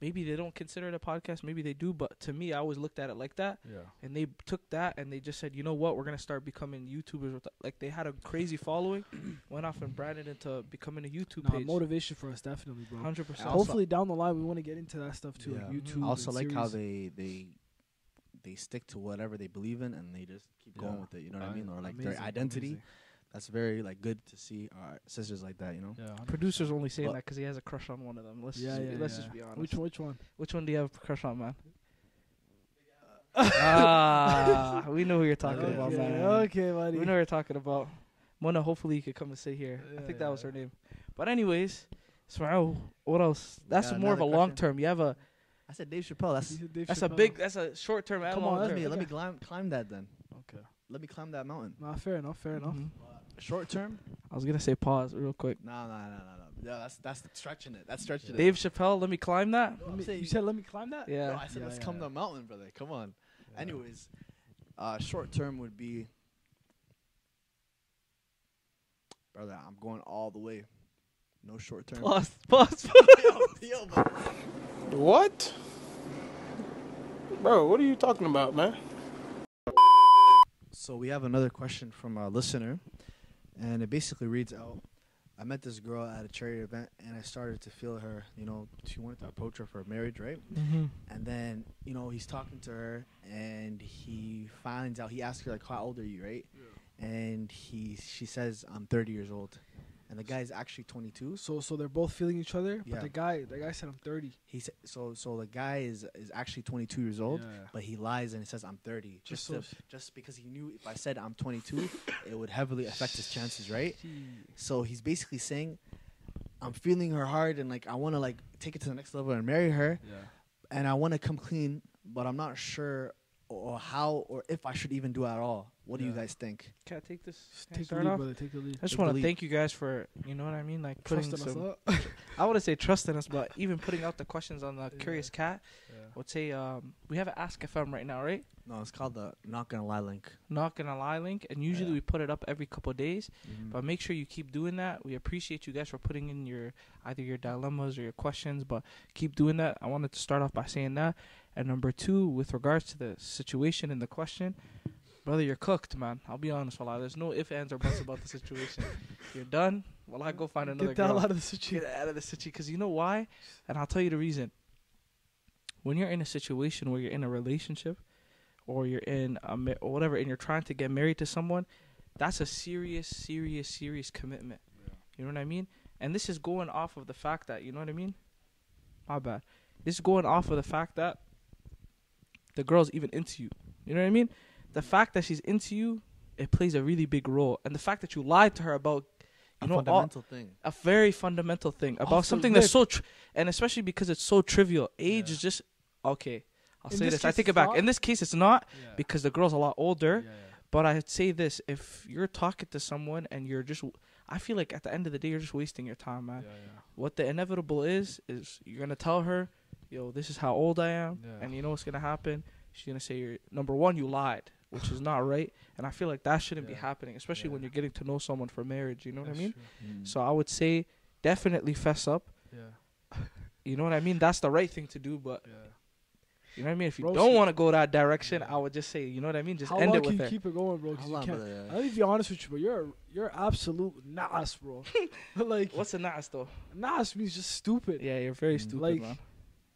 maybe they don't consider it a podcast, maybe they do, but to me, I always looked at it like that. Yeah. And they took that and they just said, you know what, we're going to start becoming YouTubers. Like they had a crazy following, went off and branded into becoming a YouTube Nah, page. motivation for us, definitely, bro. 100%. Also- Hopefully down the line we want to get into that stuff too, like Yeah. YouTube. I also and like how series. they stick to whatever they believe in and they just keep going with it. You know what I mean? Or like Amazing, their identity. amazing. That's very like good to see our sisters like that. You know. Yeah. 100%. Producer's only saying Well- that because he has a crush on one of them. Let's Yeah, yeah, let's yeah. just be honest. Which one? Which one do you have a crush on, man? We know who you're talking Okay, about, Okay, man. okay, buddy. We know who you're talking about. Mona, hopefully you could come and sit here. I Yeah, think that was yeah. her name. But anyways, Ismail, what else? That's Yeah, more of a another long question. term. You have a I said Dave Chappelle. that's a short term and Come on, long Let term. me climb that then. Okay. Let me climb that mountain. Nah, fair enough. Fair enough. Mhm. Short term? I was gonna say pause real quick. No. Yeah, that's stretching it. That's stretching it. Dave Chappelle, let me climb that. I'm saying- You said let me climb that? No, Yeah. I said Yeah, let's yeah, climb yeah. the mountain, brother. Come on. Yeah. Anyways, short term would be, brother. I'm going all the way. No short term. Pause. Yo, bro. What? Bro, what are you talking about, man? So we have another question from a listener, and it basically reads out: I met this girl at a charity event, and I started to feel her. You know, she wanted to approach her for marriage, right? Mm-hmm. And then, you know, he's talking to her, and he finds out. He asks her like, "How old are you?" Right? And she says, "I'm 30 years old," and the guy is actually 22. So they're both feeling each other, Yeah. but the guy said I'm 30. He said, so the guy is actually 22 years old, Yeah. but he lies and he says I'm 30, Just just because he knew if I said I'm 22, it would heavily affect his chances, right? So he's basically saying, I'm feeling her hard and like I want to like take it to the next level and marry her, Yeah. and I want to come clean, but I'm not sure or how or if I should even do it at all. What do you guys think? Can I take this? Can I Take the start lead, off? brother. Take the lead. I just Take want the to lead. thank you guys for, you know what I mean, like putting Trusting us some. up. I wouldn't say trusting us, but even putting out the questions on the Curious Cat. I would say we have an Ask FM right now, right? No, it's called the Not Gonna Lie link. Not gonna lie link, and usually we put it up every couple of days. But make sure you keep doing that. We appreciate you guys for putting in your either your dilemmas or your questions, but keep doing that. I wanted to start off by saying that. And number two, with regards to the situation and the question, brother, you're cooked, man. I'll be honest, Wallah. There's no ifs, ands, or buts about the situation. You're done. Well, I go find another Get the hell girl. out of the situation. Get out of the situation, because you know why? And I'll tell you the reason. When you're in a situation where you're in a relationship, or you're in or whatever, and you're trying to get married to someone, that's a serious commitment. You know what I mean? And this is going off of the fact that, you know what I mean? My bad. This is going off of the fact that the girl's even into you. You know what I mean? The fact that she's into you, it plays a really big role. And the fact that you lied to her about, A fundamental thing. a very fundamental thing, about Off the something that's rip. so, and especially because it's so trivial. Age is just, okay, I'll In say this this. I case take it it's back. not. In this case, it's not, Yeah. because the girl's a lot older. Yeah, But I'd say this: if you're talking to someone and you're just, I feel like at the end of the day, you're just wasting your time, man. What the inevitable is you're gonna tell her, yo, this is how old I am, Yeah. and you know what's gonna happen. She's gonna say, you're, number one, you lied, which is not right, and I feel like that shouldn't be Yeah. happening, especially when Yeah. you're getting to know someone for marriage. You know what I That's mean? true. So I would say definitely fess up. Yeah. You know what I mean? That's the right thing to do, but Yeah. you know what I mean? If you Bro, don't she- want to go that direction, Yeah. I would just say, you know what I mean? Just How end long it can with you her. keep it going, bro? 'Cause How you long, can't. brother? Let me be honest with you, bro. You're absolute nas, bro. Like What's a nas though? nas means just stupid. Yeah, you're very stupid, Like, man.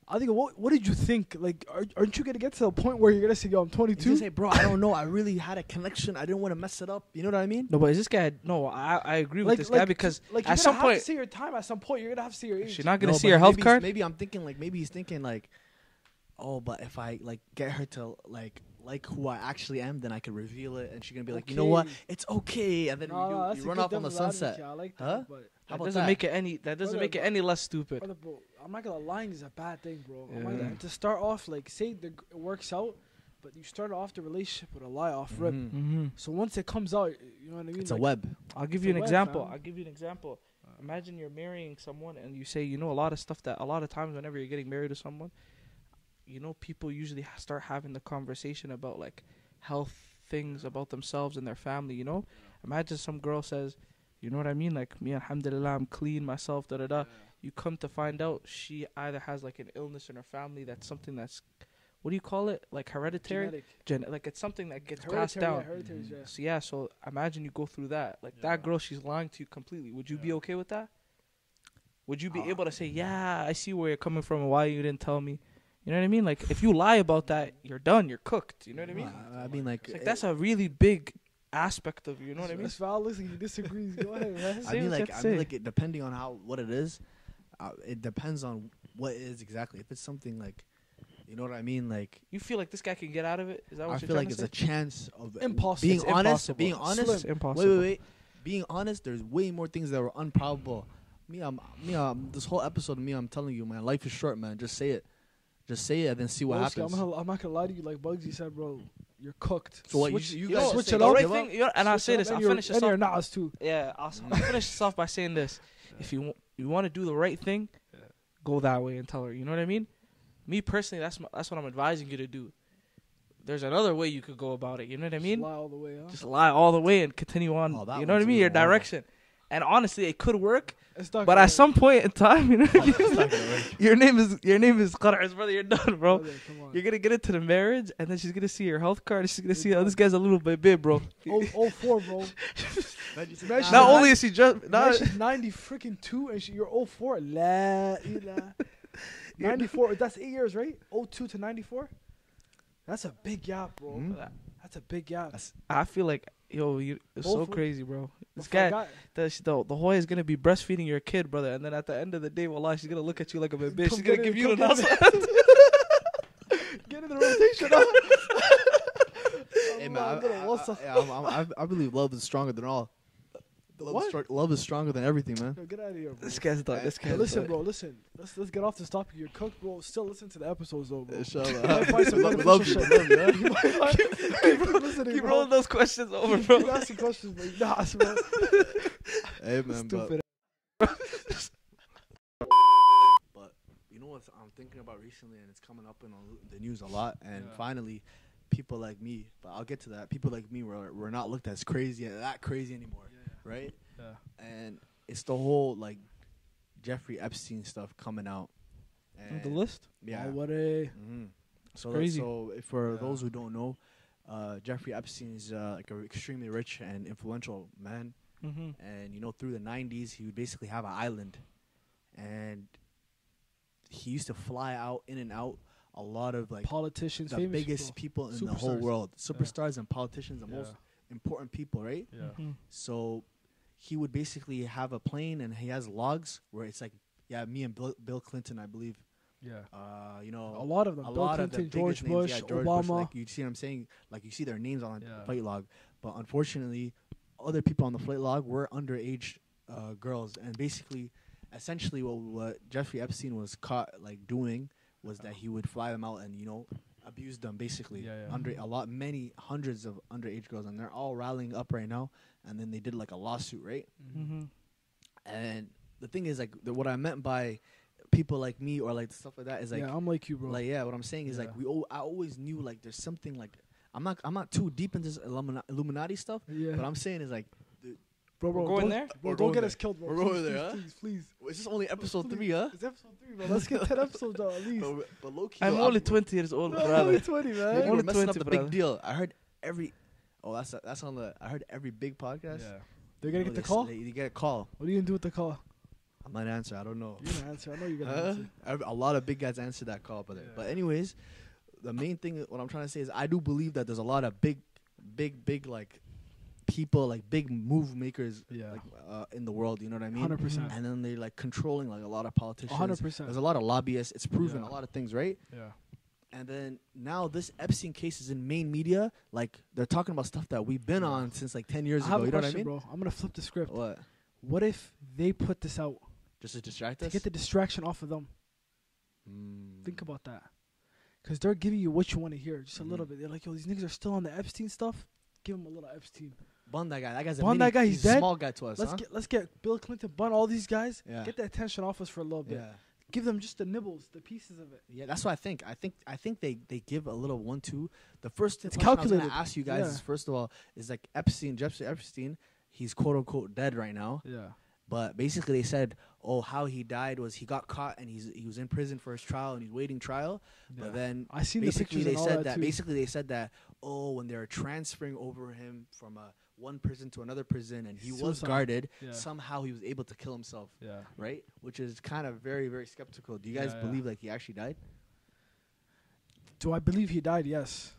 I think what did you think? Like, aren't you gonna get to the point where you're gonna say, "Yo, I'm You 22"? just say, bro, I don't know. I really had a connection. I didn't want to mess it up. You know what I mean? No, but is this guy? No, I agree with this guy because like, at you're some gonna have point to say your time. At some point, you're gonna have to say your age. she's not gonna No, see but her health maybe- card. Maybe I'm thinking like maybe he's thinking like, oh, but if I like get her to like who I actually am, then I could reveal it, and she's gonna be like, you know what, Okay. it's okay, and then No, that's you a run good off on the devil's advocate. sunset. I like that, Huh? but How That about doesn't that? make it any. That doesn't Brother, make it any less stupid. brother, bro, I'm not gonna lying is a bad thing, bro. I'm not Yeah. gonna- to start off, like, say it works out, but you start off the relationship with a lie off rip. Mhm. Mm-hmm. So once it comes out, you know what I mean? It's a Like, web. I'll give It's you a an web, example. fam. I'll give you an example. Imagine you're marrying someone and you say, you know, a lot of stuff that a lot of times whenever you're getting married to someone, you know, people usually start having the conversation about like health things about themselves and their family. You know, imagine some girl says, you know what I mean? Like me, alhamdulillah, I'm clean myself. Da da da. You come to find out she either has like an illness in her family that's something that's, what do you call it? Like hereditary. genetic. Like it's something that gets passed Hereditary, down. yeah, hereditary, yeah. So yeah, so imagine you go through that. Like that girl, she's lying to you completely. Would you be okay with that? Would you be able to say, yeah, I see where you're coming from and why you didn't tell me? You know what I mean? Like if you lie about that, you're done. You're cooked. You know what I mean? I mean, like, It's like that's a really big aspect of you. You know what I mean? If Val looks like he disagrees, go ahead, man. Say what you have to say. it, depending on what it is, it depends on what it is exactly. If it's something like, you know what I mean, like. You feel like this guy can get out of it? Is that what I you're feel trying like to it's say? a chance of Impossible. being It's honest. impossible. Being honest. It's impossible. Wait. Being honest, there's way more things that were improbable. This whole episode of me, I'm telling you, man, life is short, man. Just say it. Just say it and then see what Broski, happens. I'm not gonna lie to you. Like Bugsy said, bro, you're cooked. So what, Switch, you You guys know, switch say it the up. right give thing, you know, and I'll say this. I'll finish this and you're off. Nas too. Yeah, I'll finish this off by saying this. If you want to do the right thing, go that way and tell her. You know what I mean? Me personally, that's what I'm advising you to do. There's another way you could go about it. You know what I mean? Lie all the way, huh? Just lie all the way and continue on. Oh, that You know what I one's mean? even Your harder. direction. And honestly, it could work. It's not But gonna at some point in time, you know, It's not gonna work. your name is Qara'z, brother. You're done, bro. Brother, come on. You're gonna get into the marriage, and then she's gonna see your health card. And she's gonna see, oh, this guy's a little bit, bro. Oh, 04, bro. Imagine Not only is he just, Now not, she's 90 freaking 2 and you're 04. La ilaha. 94. That's 8 years, right? 02 to 94. That's a big gap, bro. Hmm? That's a big gap. I feel like, yo, it's so Both- crazy, bro. This If I guy, got- the whore is gonna be breastfeeding your kid, brother, and then at the end of the day, wallah, she's gonna look at you like a bitch. She's Come gonna get give it, you come the get nasa. Get in the rotation. Huh? Hey, man, I believe love is stronger than all. Love is stronger than everything, man. Yo, get out of here, bro. This guy's done. This Hey, guy's listen, done. bro. Listen. Let's get off this topic. You're cooked, bro. Still listen to the episodes, though, bro. Inshallah. Find some Love beneficial you, shit. love you, huh? Keep listening, Keep bro. rolling those questions over, bro. Keep asking questions, bro. Nah, bro. Hey, man, Stupid. but you know what I'm thinking about recently, and it's coming up in the news a lot, and finally, people like me, but I'll get to that, people like me we're not looked as crazy, that crazy anymore, right? Yeah. And it's the whole, like, Jeffrey Epstein stuff coming out. On the list? Yeah. Oh, what a... So crazy. For those who don't know, Jeffrey Epstein is like an extremely rich and influential man. Mm-hmm. And, you know, through the 90s, he would basically have an island. And he used to fly out, in and out, a lot of, like, Politicians, the famous biggest people in the whole Superstars. world. Superstars and politicians, the most important people, right? Yeah. Mm-hmm. So he would basically have a plane, and he has logs where it's like, me and Bill Clinton, I believe. Yeah. You know, A lot of them. a Bill lot of Clinton, the George biggest names, Bush, George Obama. Bush, like, you see what I'm saying? Like, you see their names on the Yeah. flight log. But unfortunately, other people on the flight log were underage girls. And basically, essentially, what Jeffrey Epstein was caught, like, doing was that he would fly them out and, you know, abuse them, basically. Many hundreds of underage girls. And they're all rallying up right now. And then they did, like, a lawsuit, right? Mm-hmm. And the thing is, like, what I meant by people like me or, like, stuff like that is, like, I'm like you, bro. like, what I'm saying is, like, I always knew, like, there's something, like, I'm not too deep into this Illuminati stuff, Yeah. but I'm saying is, like, Bro, We're going don't, there? Bro, We're don't going get there. us killed, bro. We're Please, going there, please, please. is this only episode Please. 3, huh? It's episode 3, bro. Let's get 10 episodes out at least. But low-key, I'm only 20 years old, Bro, I'm brother. only 20, man. We're only messing 20, up the brother. big deal. I heard every, that's on the, I heard every big podcast. They're going to get the call? You get a call. What are you going to do with the call? I might answer. I don't know. You're going to answer. I know you're going to answer. A lot of big guys answer that call, but anyways, the main thing, what I'm trying to say is, I do believe that there's a lot of big, like, people, like, big move makers, like, in the world. You know what I mean? 100%. And then they, like, controlling, like, a lot of politicians. 100%. There's a lot of lobbyists. It's proven Yeah. a lot of things, right? Yeah. And then now this Epstein case is in main media. Like, they're talking about stuff that we've been on since, like, 10 years I have ago. a You know what I question, mean? bro. I'm going to flip the script. What? What if they put this out Just to distract to us? get the distraction off of them? Think about that. Because they're giving you what you want to hear, just a little bit. They're like, yo, these niggas are still on the Epstein stuff. Give them a little Epstein. Bun that guy. That guy's a Bun mini, that guy, he's a dead. small guy to us, huh? Let's get Bill Clinton, bun all these guys. Yeah. Get the attention off us for a little bit. Yeah. Give them just the nibbles, the pieces of it. Yeah, that's what I think. I think they give a little 1-2. The first It's question I was calculated. gonna ask you guys Yeah. is, first of all, is, like, Jeffrey Epstein, he's quote unquote dead right now. Yeah. But basically they said, how he died was he got caught and he was in prison for his trial and he's waiting trial. But then I seen the basically pictures they and all said that that too. basically they said that when they were transferring over him from one prison to another prison and he was Suicide. guarded, Yeah. somehow he was able to kill himself. Yeah. Right? Which is kind of very, very skeptical. Do you guys Yeah. believe, like, he actually died? Do I believe he died? Yes.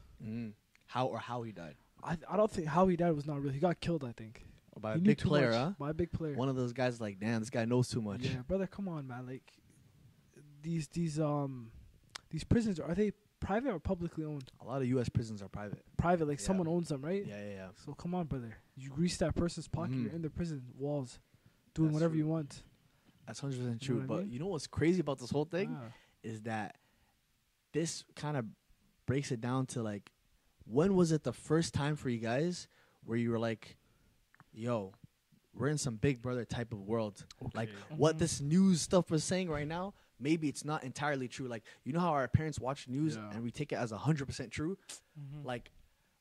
How he died? I don't think how he died was not real. He got killed, I think. Or by He a knew big too player, much. huh? By a big player. One of those guys, like, damn, this guy knows too much. Yeah, brother, come on, man. Like these prisons, are they private or publicly owned? A lot of U.S. prisons are private. Private, like Yeah. someone owns them, right? Yeah. So come on, brother. You grease that person's pocket, Mhm. you're in the prison walls, doing That's whatever true. you want. That's 100% You know true. what I But mean? you know what's crazy about this whole thing? Ah. Is that this kind of breaks it down to, like, when was it the first time for you guys where you were like, yo, we're in some Big Brother type of world. Like, what this news stuff was saying right now, maybe it's not entirely true. Like, you know how our parents watch news Yeah. and we take it as 100% true? Like,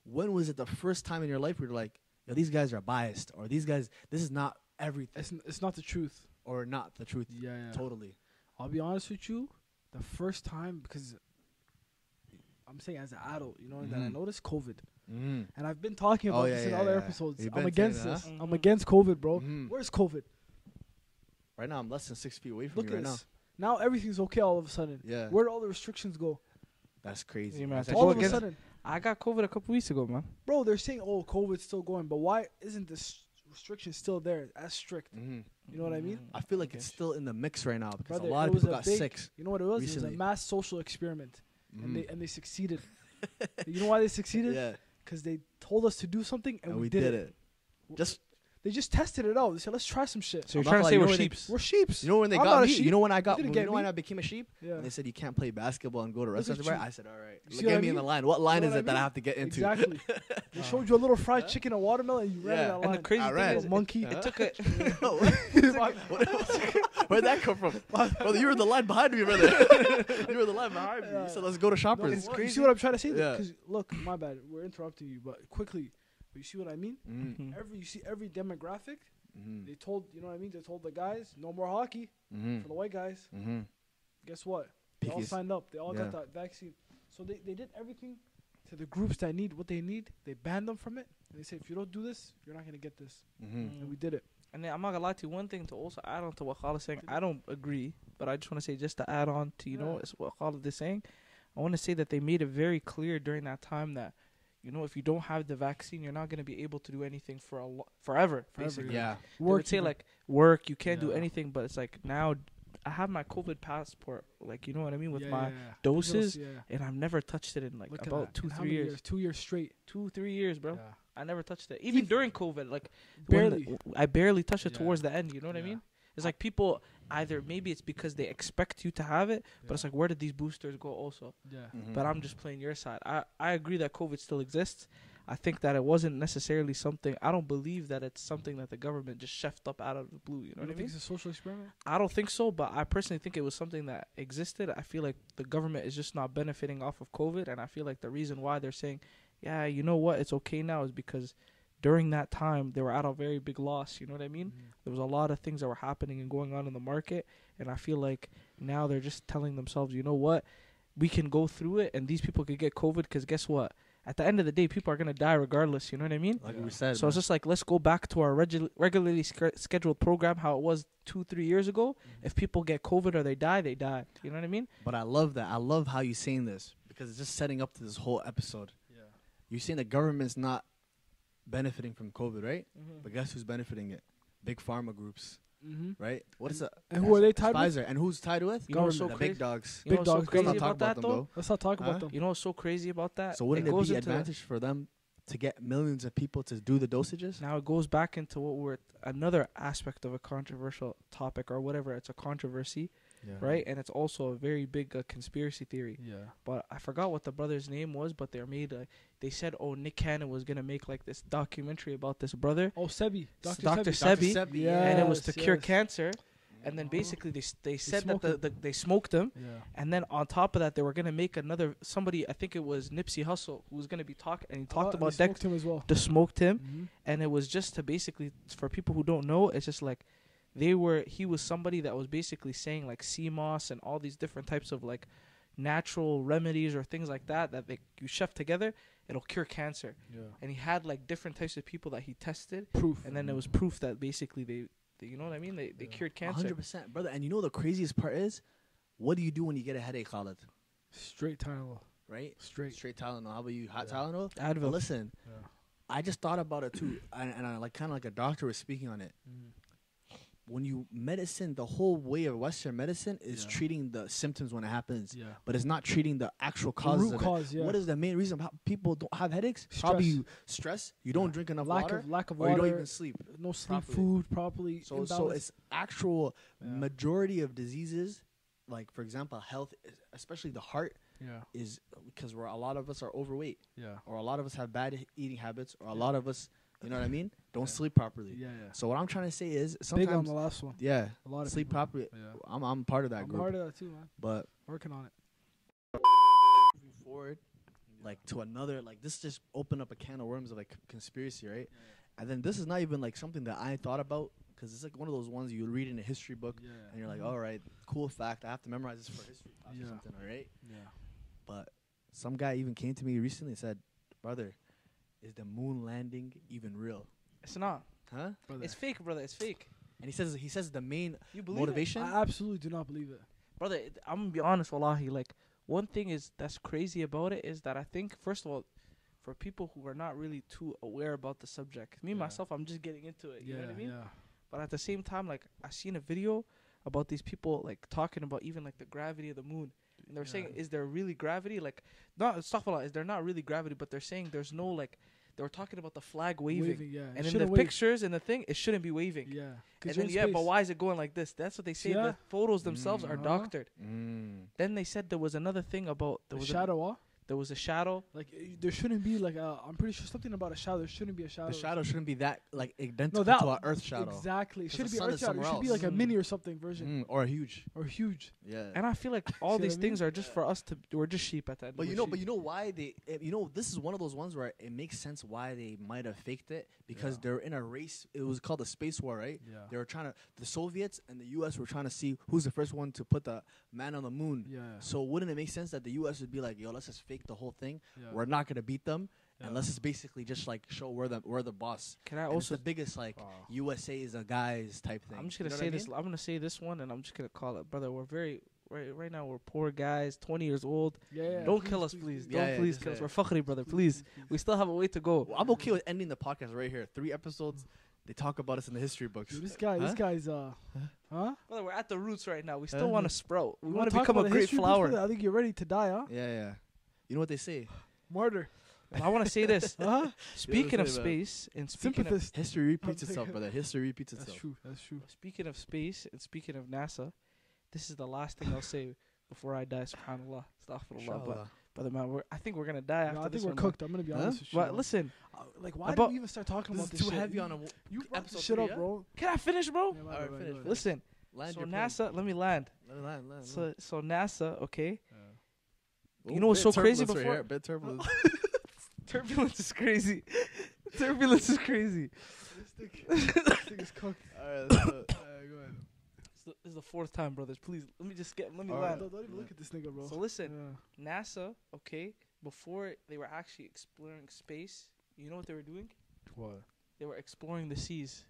when was it the first time in your life where you're like, yo, these guys are biased, or these guys, this is not everything, It's not the truth. or not the truth? Yeah. Totally. I'll be honest with you. The first time, because I'm saying as an adult, you know, that I noticed COVID. And I've been talking about this in other episodes. You've I'm been against saying this. that, I'm against COVID, bro. Mhm. Where's COVID? Right now, I'm less than 6 feet away from Look you at right now. this. Now everything's okay all of a sudden. Yeah. Where'd all the restrictions go? That's crazy. Yeah, man. That's Go All actually of a against- sudden. I got COVID a couple weeks ago, man. Bro, they're saying, oh, COVID's still going, but why isn't this restriction still there as strict? Mhm. You know what I mean? I feel like it's still in the mix right now because Brother, a lot it of was people a got big- sick. You know what it was? It Recently. was a mass social experiment, Mhm. and they succeeded. You know why they succeeded? Yeah, Because they told us to do something, and and we we did did it. it. Just They just tested it out. They said, let's try some shit. So you're I'm not trying to gonna say lie, we're you know sheeps? We're sheeps. You know when they I'm got not a me? sheep. You know when I got? You didn't You get know when me. I became a sheep? Yeah. And they said you can't play basketball and go to Look at restaurants. you. I said, all right. You see Look what at I me in mean? the line. What line know is what I it that I mean? have to get into? Exactly. They showed you a little fried chicken and watermelon, and you ran Yeah. that line. And the crazy I thing ran. is, Monkey. it took a Where'd that come from? Brother, you were the line behind me, brother. You were the line behind me. You said, let's go to No, Shoppers. you see what I'm trying to say? Yeah. Because look, my bad. We're interrupting you, but quickly. But you see what I mean? Mm-hmm. Every demographic. Mm-hmm. They told, you know what I mean? They told the guys, no more hockey for the white guys. Mm-hmm. Guess what? They all Pickies. signed up. They all got that vaccine. So they did everything to the groups that need what they need. They banned them from it. And they say, if you don't do this, you're not going to get this. Mm-hmm. And we did it. And then I'm not gonna lie to you. One thing to also add on to what Khalid is saying, I don't agree, but I just want to say, just to add on to it's what Khalid is saying. I want to say that they made it very clear during that time that, if you don't have the vaccine, you're not gonna be able to do anything for forever. Basically, Yeah. They would say like work, you can't do Yeah. anything, but it's like now I have my COVID passport, like you know what I mean, with Yeah, my yeah, yeah. doses, Yeah. and I've never touched it in like Look at about that. In how 2-3 many years. 2 years straight. 2-3 years, bro. Yeah. I never touched it. Even during COVID, like Barely. I barely touched it Yeah. towards the end. You know what I Yeah. mean? It's like people either maybe it's because they expect you to have it, but it's like where did these boosters go also? Yeah. Mm-hmm. But I'm just playing your side. I agree that COVID still exists. I think that it wasn't necessarily something. I don't believe that it's something that the government just chefed up out of the blue. You know what I think mean? it's a social experiment? I don't think so, but I personally think it was something that existed. I feel like the government is just not benefiting off of COVID, and I feel like the reason why they're saying, yeah, you know what, it's okay now is because during that time they were at a very big loss. You know what I mean? There was a lot of things that were happening and going on in the market, and I feel like now they're just telling themselves, you know what, we can go through it, and these people could get COVID because guess what? At the end of the day, people are going to die regardless. You know what I mean? Like we said. So it's just like, let's go back to our regularly scheduled program, how it was 2-3 years ago. If people get COVID or they die, they die. You know what I mean? But I love that. I love how you're saying this because it's just setting up to this whole episode. Yeah. You're saying the government's not benefiting from COVID, right? Mm-hmm. But guess who's benefiting it? Big pharma groups, Mm-hmm. right? What is it? And who are they tied with? Pfizer. And who's tied with? You know what's so The crazy? big dogs. You know Big what's so dogs, crazy Let's not about talk that, about though? them, though. Let's not talk Huh? about them. You know what's so crazy about that? So wouldn't it goes be into advantage for them to get millions of people to do the dosages? Now it goes back into what we're another aspect of a controversial topic or whatever. It's a controversy, right? And it's also a very big conspiracy theory. Yeah. But I forgot what the brother's name was. But they said, oh, Nick Cannon was gonna make like this documentary about this brother, Oh, Sebi. Dr. Sebi. Sebi, Yeah. and it was to cure yes. cancer. And then basically they said that smoked they smoked him. Yeah. And then on top of that, they were gonna make somebody. I think it was Nipsey Hussle who was gonna be talking, and he talked about they smoked him as well. the smoked him, Mm-hmm. and it was just to basically, for people who don't know, it's just like he was somebody that was basically saying like sea moss and all these different types of like natural remedies or things like that you chef together, it'll cure cancer. Yeah. And he had like different types of people that he tested, Proof. and then it was proof that basically they you know what I mean, they cured cancer. 100%, brother. And you know the craziest part is, what do you do when you get a headache, Khalid? Straight Tylenol. Right? Straight. Straight Tylenol. How about you? Hot Tylenol? Advil. But listen, Yeah. I just thought about it too, and I like kind of like a doctor was speaking on it. When you medicine, the whole way of Western medicine is Yeah. treating the symptoms when it happens, Yeah. but it's not treating the actual The causes root of cause, it. yeah. What is the main reason how people don't have headaches? Stress. Probably you stress. You don't drink enough water, Lack of or you water. don't even sleep. No sleep, properly. food properly. So imbalance. it's actual Yeah. majority of diseases, like for example, health, especially the heart, Yeah. is because a lot of us are overweight, Yeah. or a lot of us have bad eating habits, or a lot of us, you know what I mean, don't sleep properly. Yeah. Yeah. So what I'm trying to say is Big on sometimes, the last one. yeah, A lot of sleep people. properly. Yeah. I'm part of that I'm group. part of that too, man. But Working on it. moving forward, like to another, like this just opened up a can of worms of like conspiracy, right? And then this is not even like something that I thought about, because it's like one of those ones you read in a history book, Yeah. and you're like, all right, cool fact, I have to memorize this for history class Yeah. or something, all right? Yeah. But some guy even came to me recently and said, brother, is the moon landing even real? It's not. Huh? Brother. It's fake, brother. It's fake. And he says the main You believe motivation. I absolutely do not believe it. brother? I'm gonna be honest, wallahi. Like one thing is that's crazy about it is that I think first of all, for people who are not really too aware about the subject, me Yeah. myself, I'm just getting into it. You know what I mean? Yeah. But at the same time, like I seen a video about these people like talking about even like the gravity of the moon, and they're saying, is there really gravity? Like, not astaghfirullah, is there not really gravity? But they're saying there's no like, they were talking about the flag waving. Yeah. And in the pictures and the thing, it shouldn't be waving. Yeah. And then, but why is it going like this? That's what they say. Yeah. The photos themselves are doctored. Mm. Then they said there was another thing about the shadow. There was a shadow. Like there shouldn't be like I'm pretty sure something about a shadow. There shouldn't be a shadow. The shadow shouldn't be that like identical to our Earth shadow. Exactly. It shouldn't be sun Earth is shadow. It should somewhere be like a else. mini or something version. Or a huge. Yeah. And I feel like all See these what I things mean? are just for us to. We're just sheep at that. But you know why they? This is one of those ones where it makes sense why they might have faked it because they're in a race. It was called a space war, right? Yeah. They were trying to. The Soviets and the U.S. were trying to see who's the first one to put the man on the moon. Yeah. So wouldn't it make sense that the U.S. would be like, yo, let's just fake the whole thing. Yeah. We're not gonna beat them, Yeah. and let's just basically just like show we're the boss. Can I And it's also? the biggest like USA is a guys type thing. I'm just gonna You know say what I this. mean? I'm gonna say this one, and I'm just gonna call it, brother. We're very right now. We're poor guys, 20 years old. Yeah. Don't kill us, please. Yeah, Don't please just kill us. say We're fakhri, brother. Please. We still have a way to go. Well, I'm okay with ending the podcast right here. 3 episodes. They talk about us in the history books. Dude, this guy's huh? Brother, we're at the roots right now. We still want to sprout. We You want to talk become about a the great history books, flower. brother? I think you're ready to die, huh? Yeah. You know what they say? Martyr. But I want to say this. Huh? Speaking of say, man. space and speaking of Sympathist. History repeats itself, brother. History repeats That's itself. true. That's true. speaking of space and speaking of NASA, this is the last thing I'll say before I die. Subhanallah, astaghfirullah. But brother, man, I think we're gonna die after I this think we're one. cooked. I'm gonna be honest with you. But man. listen, Like, why did about- we even start talking This about is this too shit? heavy on a You brought episode this shit 3, up, yeah? bro. can I finish, bro? Yeah, Alright, finish. Listen. Land So your plane. NASA, let me land. Land. So NASA, okay. Oh, You know what's bit so crazy turbulence right before- here, bit turbulence. Turbulence is crazy. Turbulence is crazy. This thing is cooked. Alright, let's go. This is the 4th time, brothers. Please, let me All land. right. Don't even look at this nigga, bro. So listen, NASA, okay, before they were actually exploring space, you know what they were doing? What? They were exploring the seas.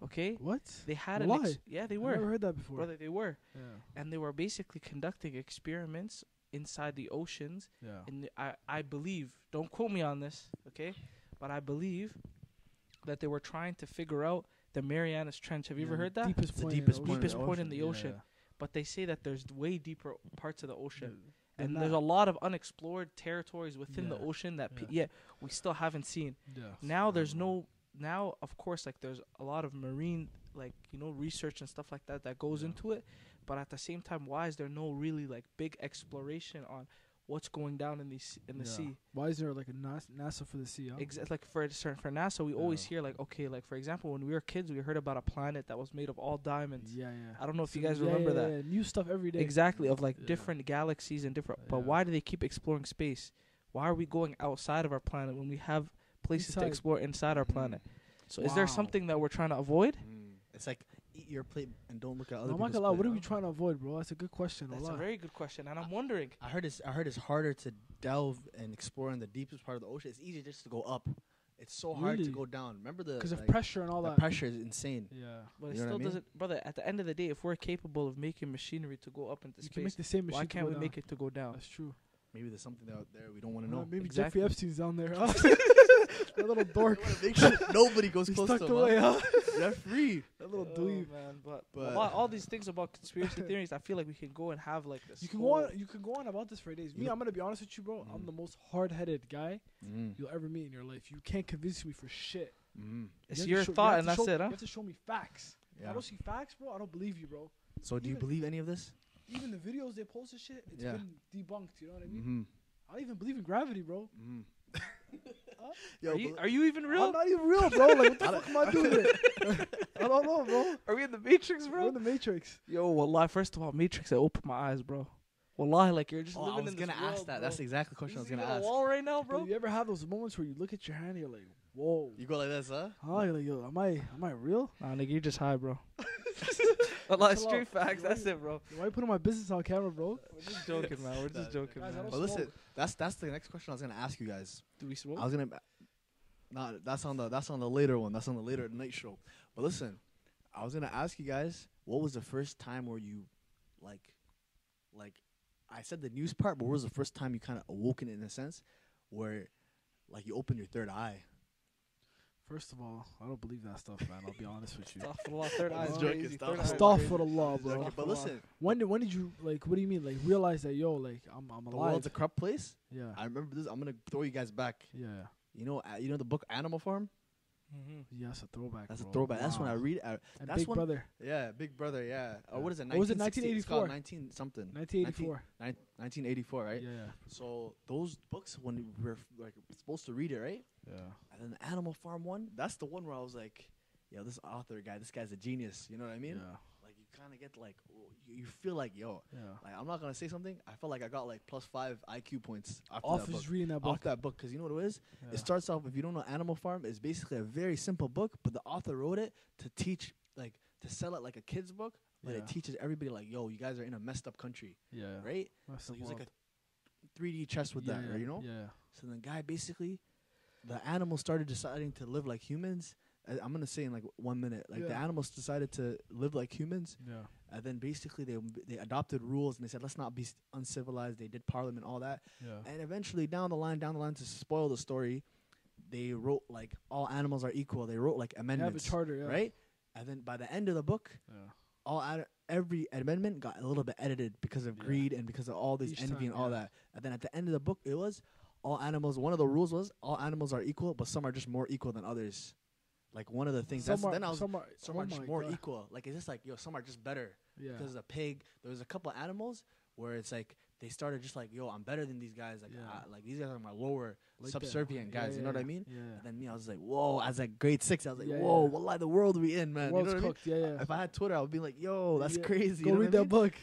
Okay? What? They had Why? yeah, they I've were. never heard that before. Brother, they were. Yeah. And they were basically conducting experiments inside the oceans. Yeah. And I believe, don't quote me on this, okay? But I believe that they were trying to figure out the Marianas Trench. Have you ever heard that? Deepest It's the point deepest in point in the Deepest point in the Yeah, ocean. yeah. But they say that there's way deeper parts of the ocean. Than And that. there's a lot of unexplored territories within the Yeah. ocean that Yeah. we still haven't seen. Yeah. Now now of course like there's a lot of marine like research and stuff like that goes into it, but at the same time, why is there no really like big exploration on what's going down in the sea? Why is there like a NASA for the sea? Huh? Like for NASA, we always hear like, okay, like for example, when we were kids, we heard about a planet that was made of all diamonds. Yeah. I don't know if you guys remember that. Yeah. New stuff every day. Exactly, of like Yeah. different galaxies and different. But Yeah. why do they keep exploring space? Why are we going outside of our planet when we have places to Inside. explore inside our planet? So is there Wow. something that we're trying to avoid? It's like eat your plate and don't look at other I'm not people's gonna lie. plate, What are huh? we trying to avoid, bro? That's a good question. That's a Allah. very good question, and I'm wondering. I heard it's harder to delve and explore in the deepest part of the ocean. It's easier just to go up. It's so hard to Really? go down. Remember the Because of like, pressure and all the that. pressure is insane. Yeah. But it You know what I still mean? doesn't, brother. At the end of the day, if we're capable of making machinery to go up into You can make space, the same machine. why to can't go we down. make it to go down? That's true. Maybe there's something out there we don't want to know. Maybe Exactly. Jeffrey Epstein's down there. Huh? That little dork. Make sure nobody goes He's close tucked to him. away, huh? Jeffrey. That little Oh, dweeb. man, but But- all these things about conspiracy theories, I feel like we can go and have like this. You can whole- go on. You can go on about this for days. Me, You- I'm gonna be honest with you, bro. I'm Mm. the most hard-headed guy Mm. you'll ever meet in your life. You can't convince me for shit. Mm. It's You have to your show- you thought, have and to that's show- it, huh? You have to show me facts. If I Yeah. don't see facts, bro, I don't believe you, bro. So do you Even- believe any of this? Even the videos they post and shit, it's Yeah. been debunked. You know what I mean? Mm-hmm. I don't even believe in gravity, bro. Mm-hmm. Are you even real? I'm not even real, bro. Like, what the fuck am I doing here? I don't know, bro. Are we in the Matrix, We're bro? in the Matrix. Yo, wallahi, first of all, Matrix, I opened my eyes, bro. Wallahi, like you're just I living was in this gonna world, ask that. bro. That's exactly the question I was You gonna see ask. the wall right now, Bro, bro. you ever have those moments where you look at your hand and you're like, whoa. You go like this, huh? Huh? You're like, yo, am I real? Nah, nigga, you're just high, bro. Wallahi, Chill straight out. facts. That's it, bro. Why you putting my business on camera, bro? We're just joking, man. We're just joking, Guys, I man. don't But listen, smoke. that's the next question I was gonna ask you guys. Do we smoke? I was gonna. Nah, that's on the later one. That's on the later night show. But listen, I was gonna ask you guys, what was the first time where you, like, I said the news part, but what was the first time you kind of awoken in a sense, where, like, you opened your third eye? First of all, I don't believe that stuff, man. I'll be honest with you. Astaghfirullah, third eye is joking, crazy. stop. Third eye is Astaghfirullah, crazy. bro. Okay, but listen, When did you like? What do you mean? Like realize that, yo, like I'm the alive? world's a corrupt place. Yeah, I remember this. I'm gonna throw you guys back. yeah. You know the book Animal Farm? Yeah, that's a throwback. That's bro. a throwback. That's when I Wow. read. And That's Big when, Brother, Yeah, Big Brother. Yeah. Or what is it? What was it, 1960? It's 1984? called 19 something. 1984. 1984, right? Yeah, So those books, when we were like supposed to read it, right? yeah. And then the Animal Farm one, that's the one where I was like, yo, this author guy, this guy's a genius. You know what I mean? Yeah. Like you kind of get like, you feel like, yo, Yeah. like I'm not gonna say something. I felt like I got like +5 IQ points after Off that book. just reading that book. Off that book, because you know what it is? Yeah. It starts off, if you don't know Animal Farm, it's basically a very simple book, but the author wrote it to teach, like, to sell it like a kid's book, but it Yeah. teaches everybody, like, yo, you guys are in a messed up country, Yeah. right? That's So the use like world. a 3D chess with that, Yeah, right, you know? Yeah. So the guy basically, the animals started deciding to live like humans. I'm going to say in like 1 minute, like the Yeah. animals decided to live like humans. Yeah. And then basically they adopted rules and they said, let's not be uncivilized. They did parliament, all that. Yeah. And eventually down the line to spoil the story, they wrote like all animals are equal. They wrote like They have a amendments, charter, yeah. right? And then by the end of the book, Yeah. every amendment got a little bit edited because of Yeah. greed and because of all this Each envy time, and all yeah. that. And then at the end of the book, it was all animals. One of the rules was all animals are equal, but some are just more equal than others. Like one of the things. Some are, then I was some are, some oh are just my more God. equal. Like it's just like yo, some are just better. Yeah. Because a pig, there was a couple of animals where it's like they started just like yo, I'm better than these guys. Like Yeah. like these guys are my lower Like subservient that. guys. Yeah, you know what I yeah, mean? Yeah. And then me, I was like, whoa. As like grade 6, I was like, Yeah, whoa, yeah. wallah, the world we in, man. World's you know what I mean? cooked. Yeah, yeah. If I had Twitter, I would be like, yo, that's Yeah. crazy. Go you know read what I that mean? book.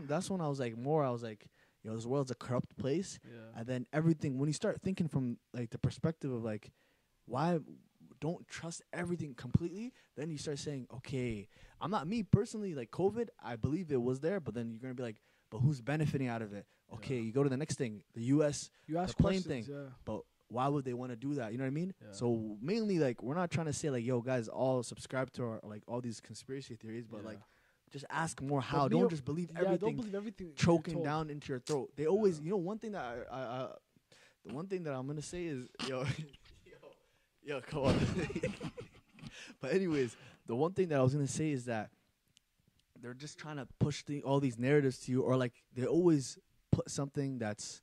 That's when I was like more. I was like, yo, this world's a corrupt place. Yeah. And then everything, when you start thinking from like the perspective of like, why don't trust everything completely, then you start saying, okay, I'm not me personally, like COVID, I believe it was there, but then you're gonna be like, but who's benefiting out of it? Okay, Yeah. you go to the next thing, the US, You ask plane questions. thing. Yeah. but why would they want to do that? You know what I mean? Yeah. So mainly like we're not trying to say like, yo, guys, all subscribe to our like all these conspiracy theories, but Yeah. like just ask more how. me- Don't just believe Yeah, everything don't believe everything you're choking told. down into your throat. They always, Yeah. you know, one thing that the one thing that I'm gonna say is, yo, come on. But anyways, the one thing that I was gonna say is that they're just trying to push all these narratives to you, or like they always put something that's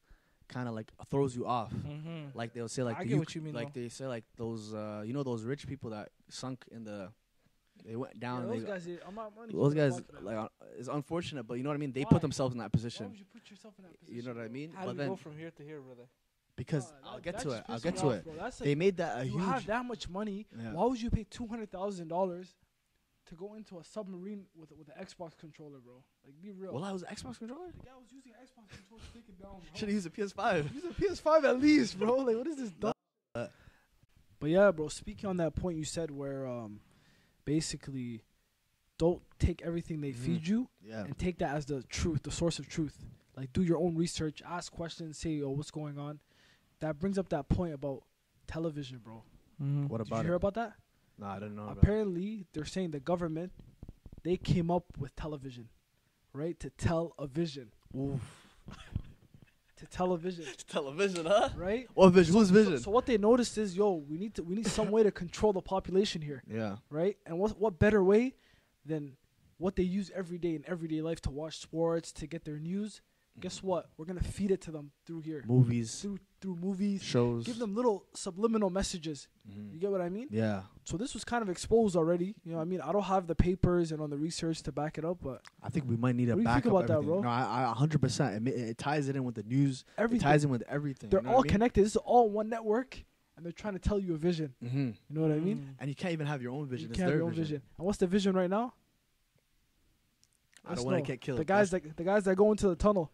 kind of like throws you off. Mm-hmm. Like they'll say like I the get what you mean, like though. they say like those you know those rich people that sunk in they went down. Yeah, those they, guys, I'm not money. those guys like it's unfortunate, but you know what I mean. They Why? put themselves in that Why position. would you put yourself in that position? You know what I mean? How But do we then go from here to here, brother? because Nah, I'll that get to just it. I'll pisses get me to off, it. bro. That's They like, made that a you huge. have that much money. Yeah. Why would you pay $200,000 to go into a submarine with an Xbox controller, bro? Like, be real. Well, I was an Xbox controller. The guy was using an Xbox controller to take it down, bro. Should have used a PS5. Use a PS5 at least, bro. Like, what is this dumb? But yeah, bro. Speaking on that point you said, where basically, don't take everything they feed you Yeah. and take that as the truth, the source of truth. Like, do your own research, ask questions, say, "Oh, what's going on?" That brings up that point about television, bro. Mm-hmm. What Did you about hear it? about that? No, I didn't know. About it. Apparently, they're saying the government, they came up with television, right? To tell a vision. To tell a vision, Television, huh? right? What vision? Whose vision? So what they noticed is, yo, we need some way to control the population here, Yeah. right? And what better way than what they use every day in everyday life to watch sports, to get their news? Guess what? We're gonna feed it to them through here, Movies, through movies. shows. Give them little subliminal messages. Mhm. You get what I mean? Yeah. So this was kind of exposed already. You know what I mean? I don't have the papers and on the research to back it up, but I think we might need to What do you back think up about that, everything. bro? No, I 100%. It ties it in with the news. everything. It ties in with everything. They're you know all what I mean? connected. This is all one network, and they're trying to tell you a vision. Mm-hmm. You know what I mean? And you can't even have your own vision. You It's can't have their your own vision. And what's the vision right now? I Let's don't want know. to get killed. The guys that go into the tunnel.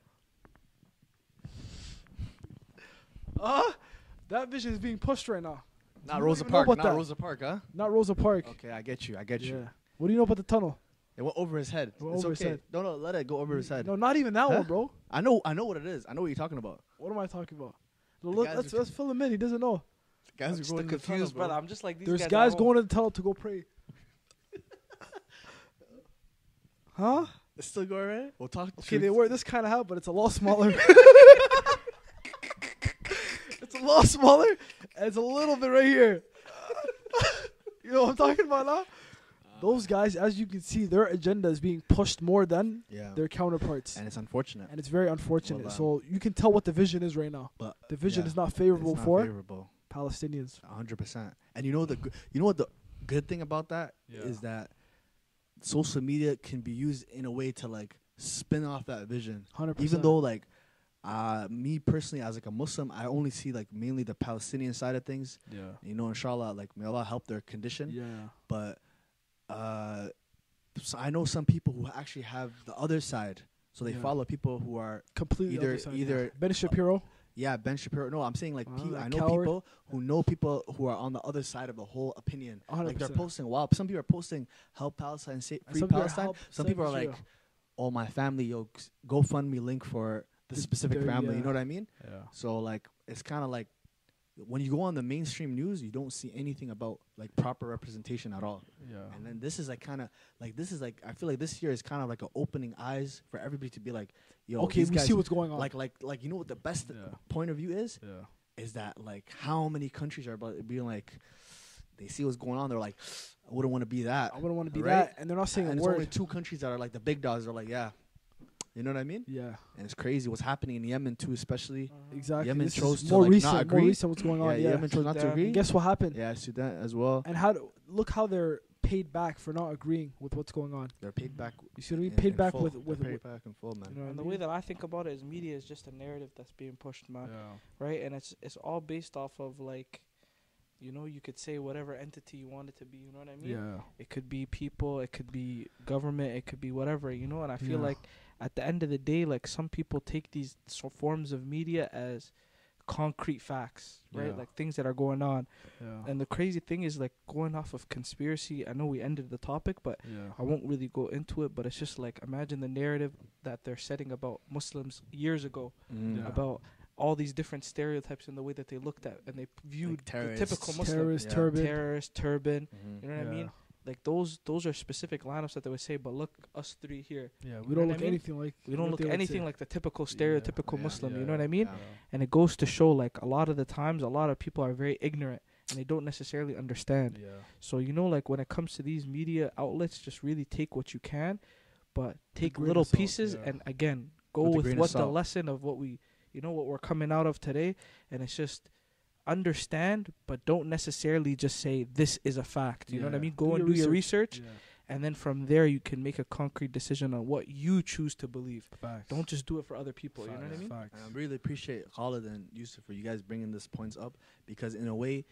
That vision is being pushed right now. Not You don't Rosa even know Park. about Not that. Rosa Park, huh? Not Rosa Park. Okay, I get you. I get you. Yeah. What do you know about the tunnel? It went over his head. It went It's over his okay. head. No, let it go over his head. No, not even that Huh? one, bro. I know what it is. I know what you're talking about. What am I talking about? guys Let's fill him in. He doesn't know. Guys I'm are just going to the confused, tunnel, brother. bro. I'm just like these There's guys. guys at home. going to the tunnel to go pray. Huh? It's still going right? We'll talk. Okay, they wear this kind of hat, but it's a lot smaller. It's a lot smaller, and it's a little bit right here. You know what I'm talking about now? Those guys, as you can see, their agenda is being pushed more than Yeah. their counterparts. And it's unfortunate. And it's very unfortunate. Well, So you can tell what the vision is right now. But The vision yeah, is not favorable it's not for favorable. Palestinians. 100%. And you know what the good thing about that is that social media can be used in a way to like spin off that vision. 100%. Even though like me personally as like a Muslim, I only see like mainly the Palestinian side of things. Yeah. You know, inshallah, like may Allah help their condition. Yeah. But so I know some people who actually have the other side. So they follow people who are completely either other side, either Ben Shapiro. Yeah, Ben Shapiro. No, I'm saying like I know Coward. people who know people who are on the other side of the whole opinion. 100%. Like they're posting. Wow, some people are posting help Palestine, free some people are Palestine. help Some save people are like, Israel. oh, my family, yo, GoFundMe link for the specific family. You know what I mean? Yeah. So like, it's kind of like when you go on the mainstream news, you don't see anything about like proper representation at all. Yeah. And then this is like kind of like I feel like this year is kind of like opening eyes for everybody to be like, yo, Okay, these we guys, see what's going on. like you know what the best point of view is that like how many countries are about being like they see what's going on, they're like, I wouldn't want to be that. I wouldn't want to be right? that, and they're not saying And a there's word. only 2 countries that are like the big dogs. They're like, yeah, you know what I mean? Yeah. And it's crazy what's happening in Yemen too, especially. Exactly. Yemen This chose is to more like recent. not agree. More recent. What's going on? Yeah. Yemen chose not to Sudan. agree. And guess what happened? Yeah, Sudan as well. And look how they're paid back for not agreeing with what's going on. They're paid back. You see what I mean? in- Paid in back full. with They're paid back in full, man. you know what And I the way mean? that I think about it is media is just a narrative that's being pushed, man. Right? And it's all based off of like, you know, you could say whatever entity you want it to be. You know what I mean? Yeah. It could be people, it could be government, it could be whatever, you know. And I feel Yeah. like at the end of the day, like some people take these forms of media as concrete facts, right? Yeah. Like things that are going on. Yeah. And the crazy thing is, like, going off of conspiracy, I know we ended the topic, but Yeah. I won't really go into it. But it's just like, imagine the narrative that they're setting about Muslims years ago, Yeah. about all these different stereotypes and the way that they looked at and they viewed the terrorists. typical Muslim. Terrorist Yeah. turban. Terrorist, turban, Mhm. you know what I Yeah. mean? Like those are specific lineups that they would say, but look, us 3 here. Yeah. You We know don't what look I mean? anything like. We don't what look they would anything say. like the typical stereotypical Yeah. Muslim, Yeah. you know what I mean? Yeah. And it goes to show, like, a lot of the times, a lot of people are very ignorant and they don't necessarily understand. Yeah. So, you know, like, when it comes to these media outlets, just really take what you can, but take grain little of salt, pieces yeah. and, again, go With a with grain of what the salt. lesson of what we, you know, what we're coming out of today. And it's just understand, but don't necessarily just say this is a fact. You know what I Yeah. mean? Go and do your research. Yeah. And then from there, you can make a concrete decision on what you choose to believe. Facts. Don't just do it for other people. You know what I mean? Facts. And I really appreciate Khalid and Yusuf for you guys bringing this points up because in a way,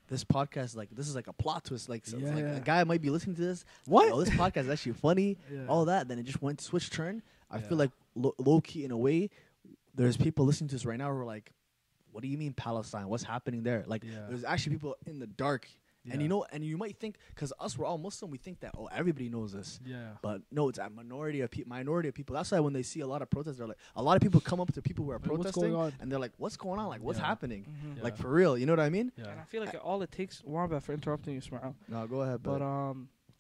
this podcast this is like a plot twist. Like, so it's like Yeah. a guy might be listening to this. What? Oh, this podcast is actually funny. Yeah. All that. Then it just went switch turn. I feel Yeah. like low key in a way, there's people listening to this right now who are like, "What do you mean Palestine? What's happening there?" Like, Yeah. there's actually people in the dark. And you Yeah. know, and you might think, because us, we're all Muslim, we think that, oh, everybody knows this. Yeah. But no, it's a minority of people. That's why when they see a lot of protests, they're like, a lot of people come up to people who are Like, what's protesting, going on? and they're like, what's going on? Like, what's Yeah. happening? Mhm. Like, Yeah. for real, you know what I mean? Yeah. And I feel like all it takes. Wamba, for interrupting you, Ismail. No, go ahead. But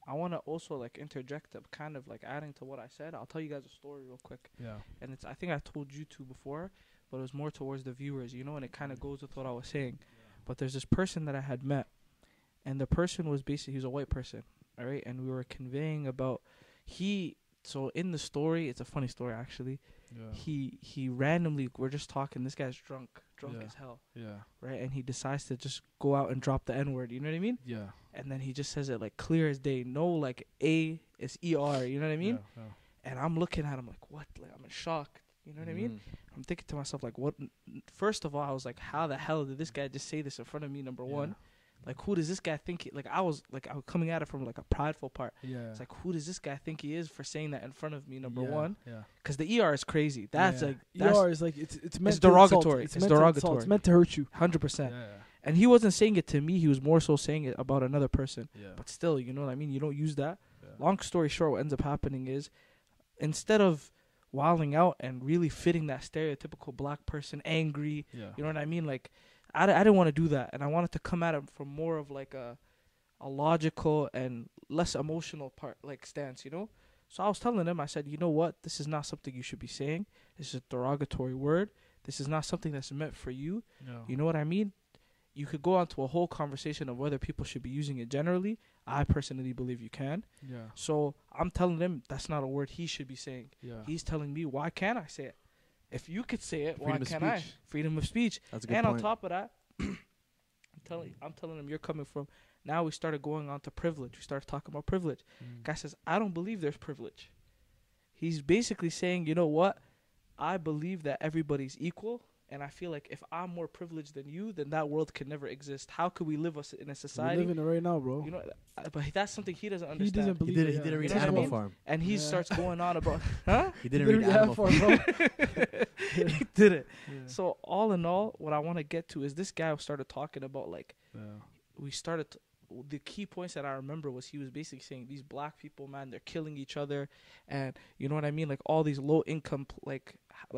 I want to also like interject, kind of like adding to what I said. I'll tell you guys a story real quick, Yeah. and I think I told you two before, but it was more towards the viewers, you know, and it kind of goes with what I was saying. But there's this person that I had met, and the person was basically, he was a white person, all right, and we were conveying about so in the story, it's a funny story actually. Yeah. He randomly, we're just talking. This guy's drunk Yeah. as hell, Yeah. right? And he decides to just go out and drop the N-word. You know what I mean? Yeah. And then he just says it like clear as day. No, like A is ER. You know what I mean? Yeah. And I'm looking at him like, what? Like, I'm in shock. You know what I mean? Mm-hmm. I'm thinking to myself like, what? First of all, I was like, how the hell did this guy just say this in front of me? Number one, like, who does this guy think? I was coming at it from like a prideful part. Yeah. It's like, who does this guy think he is for saying that in front of me? Number Yeah. one, Yeah. because the ER is crazy. That's Yeah. like that's ER is like it's meant it's to insult. derogatory. It's It's meant to insult. derogatory. It's meant to hurt you. 100%. Yeah. And he wasn't saying it to me. He was more so saying it about another person. Yeah. But still, you know what I mean? You don't use that. Yeah. Long story short, what ends up happening is instead of wilding out and really fitting that stereotypical black person, angry, Yeah. you know what I mean? Like, I didn't want to do that. And I wanted to come at him from more of like a logical and less emotional stance, you know? So I was telling him, I said, you know what? This is not something you should be saying. This is a derogatory word. This is not something that's meant for you. Yeah. You know what I mean? You could go on to a whole conversation of whether people should be using it generally. I personally believe you can. Yeah. So I'm telling him that's not a word he should be saying. Yeah. He's telling me, why can't I say it? If you could say it, why Freedom of can't I? speech. Freedom of speech. That's a good And point. on top of that, I'm telling him you're coming from. Now we started going on to privilege. We started talking about privilege. Guy says, I don't believe there's privilege. He's basically saying, you know what? I believe that everybody's equal. And I feel like if I'm more privileged than you, then that world can never exist. How could we live in a society? We live in it right now, bro. You know, but that's something he doesn't He understand. doesn't believe He didn't read You know what I Animal mean? Farm. And he starts going on about, huh? He didn't read Animal Farm. bro. He did it. Yeah. So all in all, what I want to get to is this guy started talking about like, the key points that I remember was he was basically saying these black people, man, they're killing each other, and you know what I mean, like all these low income, like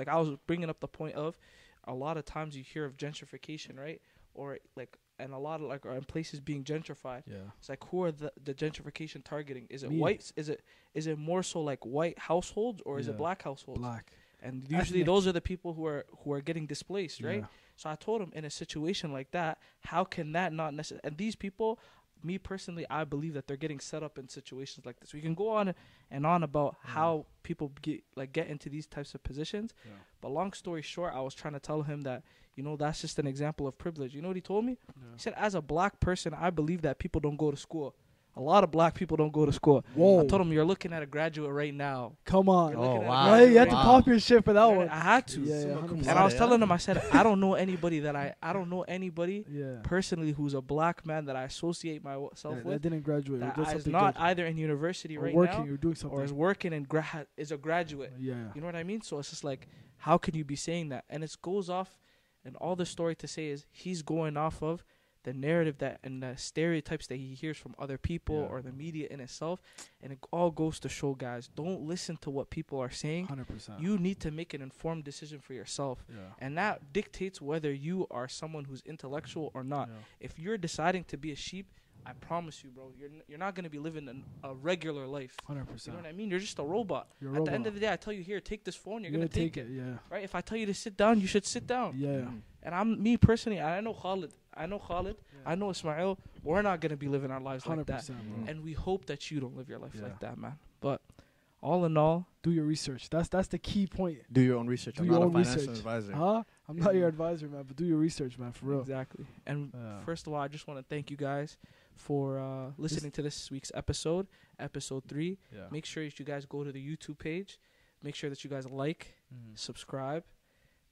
I was bringing up the point of a lot of times you hear of gentrification, right? Or like, and a lot of like are in places being gentrified. Yeah. It's like, who are the gentrification targeting? Is it Me. whites? Is it more so like white households, or is it Yeah. black households? Black. And usually Ethnic. those are the people who are getting displaced, right? Yeah. So I told him, in a situation like that, how can that not necessarily? And these people, me personally, I believe that they're getting set up in situations like this. We can go on and on about how people get into these types of positions. Yeah. But long story short, I was trying to tell him that, you know, that's just an example of privilege. You know what he told me? Yeah. He said, as a black person, I believe that people don't go to school. A lot of black people don't go to school. Whoa. I told him, you're looking at a graduate right now. Come on. You're looking at a wow. Right, you had to Wow. pop your shit for that one. I had to. Yeah, yeah, Summa cum 100%. And I was laude, telling yeah. him, I said, I don't know anybody Yeah. personally who's a black man that I associate myself That with didn't graduate. that Or did is something not good. either in university Or right working now or doing something. or is working and is a graduate. Yeah. You know what I mean? So it's just like, how can you be saying that? And it goes off, and all the story to say is he's going off of the narrative that and the stereotypes that he hears from other people Yeah. or the media in itself. And it all goes to show, guys, don't listen to what people are saying. 100%. You need to make an informed decision for yourself. Yeah. And that dictates whether you are someone who's intellectual or not. Yeah. If you're deciding to be a sheep, I promise you, bro, you're not going to be living a regular life. 100%. You know what I mean? You're just a robot. You're a At robot. the end of the day, I tell you, here, take this phone, you're going to gonna take it. Yeah. Right? If I tell you to sit down, you should sit down. Yeah. And me personally, I know Khalid. I know Ismail. We're not going to be living our lives 100%. like that. Bro. And we hope that you don't live your life Yeah. like that, man. But all in all, Do your research. That's the key point. Do your own research. Do I'm your not a own financial research. advisor. Huh? I'm not your advisor, man, but do your research, man, for real. exactly. And Yeah. first of all, I just want to thank you guys for listening to this week's episode 3. Yeah. Make sure that you guys go to the YouTube page. Make sure that you guys like, subscribe.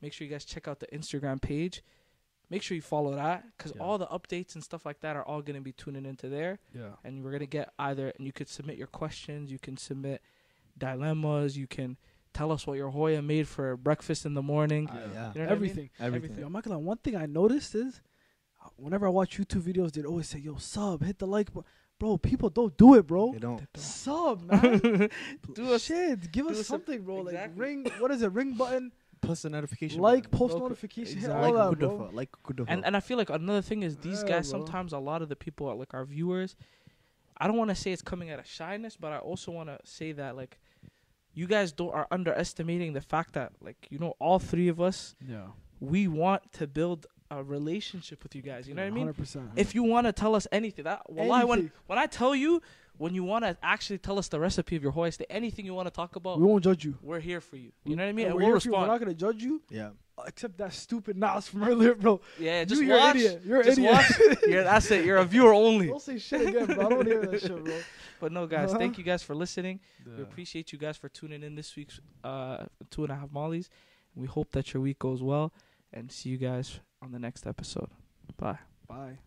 Make sure you guys check out the Instagram page. Make sure you follow that, because Yeah. all the updates and stuff like that are all going to be tuning into there. Yeah. And we're going to get and you could submit your questions. You can submit dilemmas. You can tell us what your Hoya made for breakfast in the morning. Yeah. You know what I mean? Everything. Everything. Yo, I'm not gonna lie, one thing I noticed is whenever I watch YouTube videos, they'd always say, yo, sub, hit the like button. Bro, people don't do it, bro. They don't. Sub, man. Do us- Shit, give do us us a- something, bro. exactly. Like ring, what is it? Ring button, Post the notification. like, button. post Local- notification, hit exactly. all Like that, bro. Kudafa. Like Kudafa. And I feel like another thing is these Yeah, guys, bro. sometimes a lot of the people, like our viewers, I don't want to say it's coming out of shyness, but I also want to say that, like, you guys are underestimating the fact that, like, you know, all three of us, Yeah. we want to build a relationship with you guys. You know what I mean? 100%. If you want to tell us anything, wallahi, Anything. when I tell you, when you want to actually tell us the recipe of your Hoya steak, anything you want to talk about, we won't judge you. we're here for you. You know what I mean? And And we're we'll here for you. We're respond. not gonna judge you, yeah. except that stupid Nas from earlier, bro. Yeah, just You're watch. an idiot. You're an Just idiot. watch. That's it. You're a viewer only. Don't say shit again, bro. I don't want to hear that shit, bro. But no, guys, thank you guys for listening. We Yeah. appreciate you guys for tuning in this week's 2.5 Mollies. We hope that your week goes well, and see you guys on the next episode. Bye. Bye.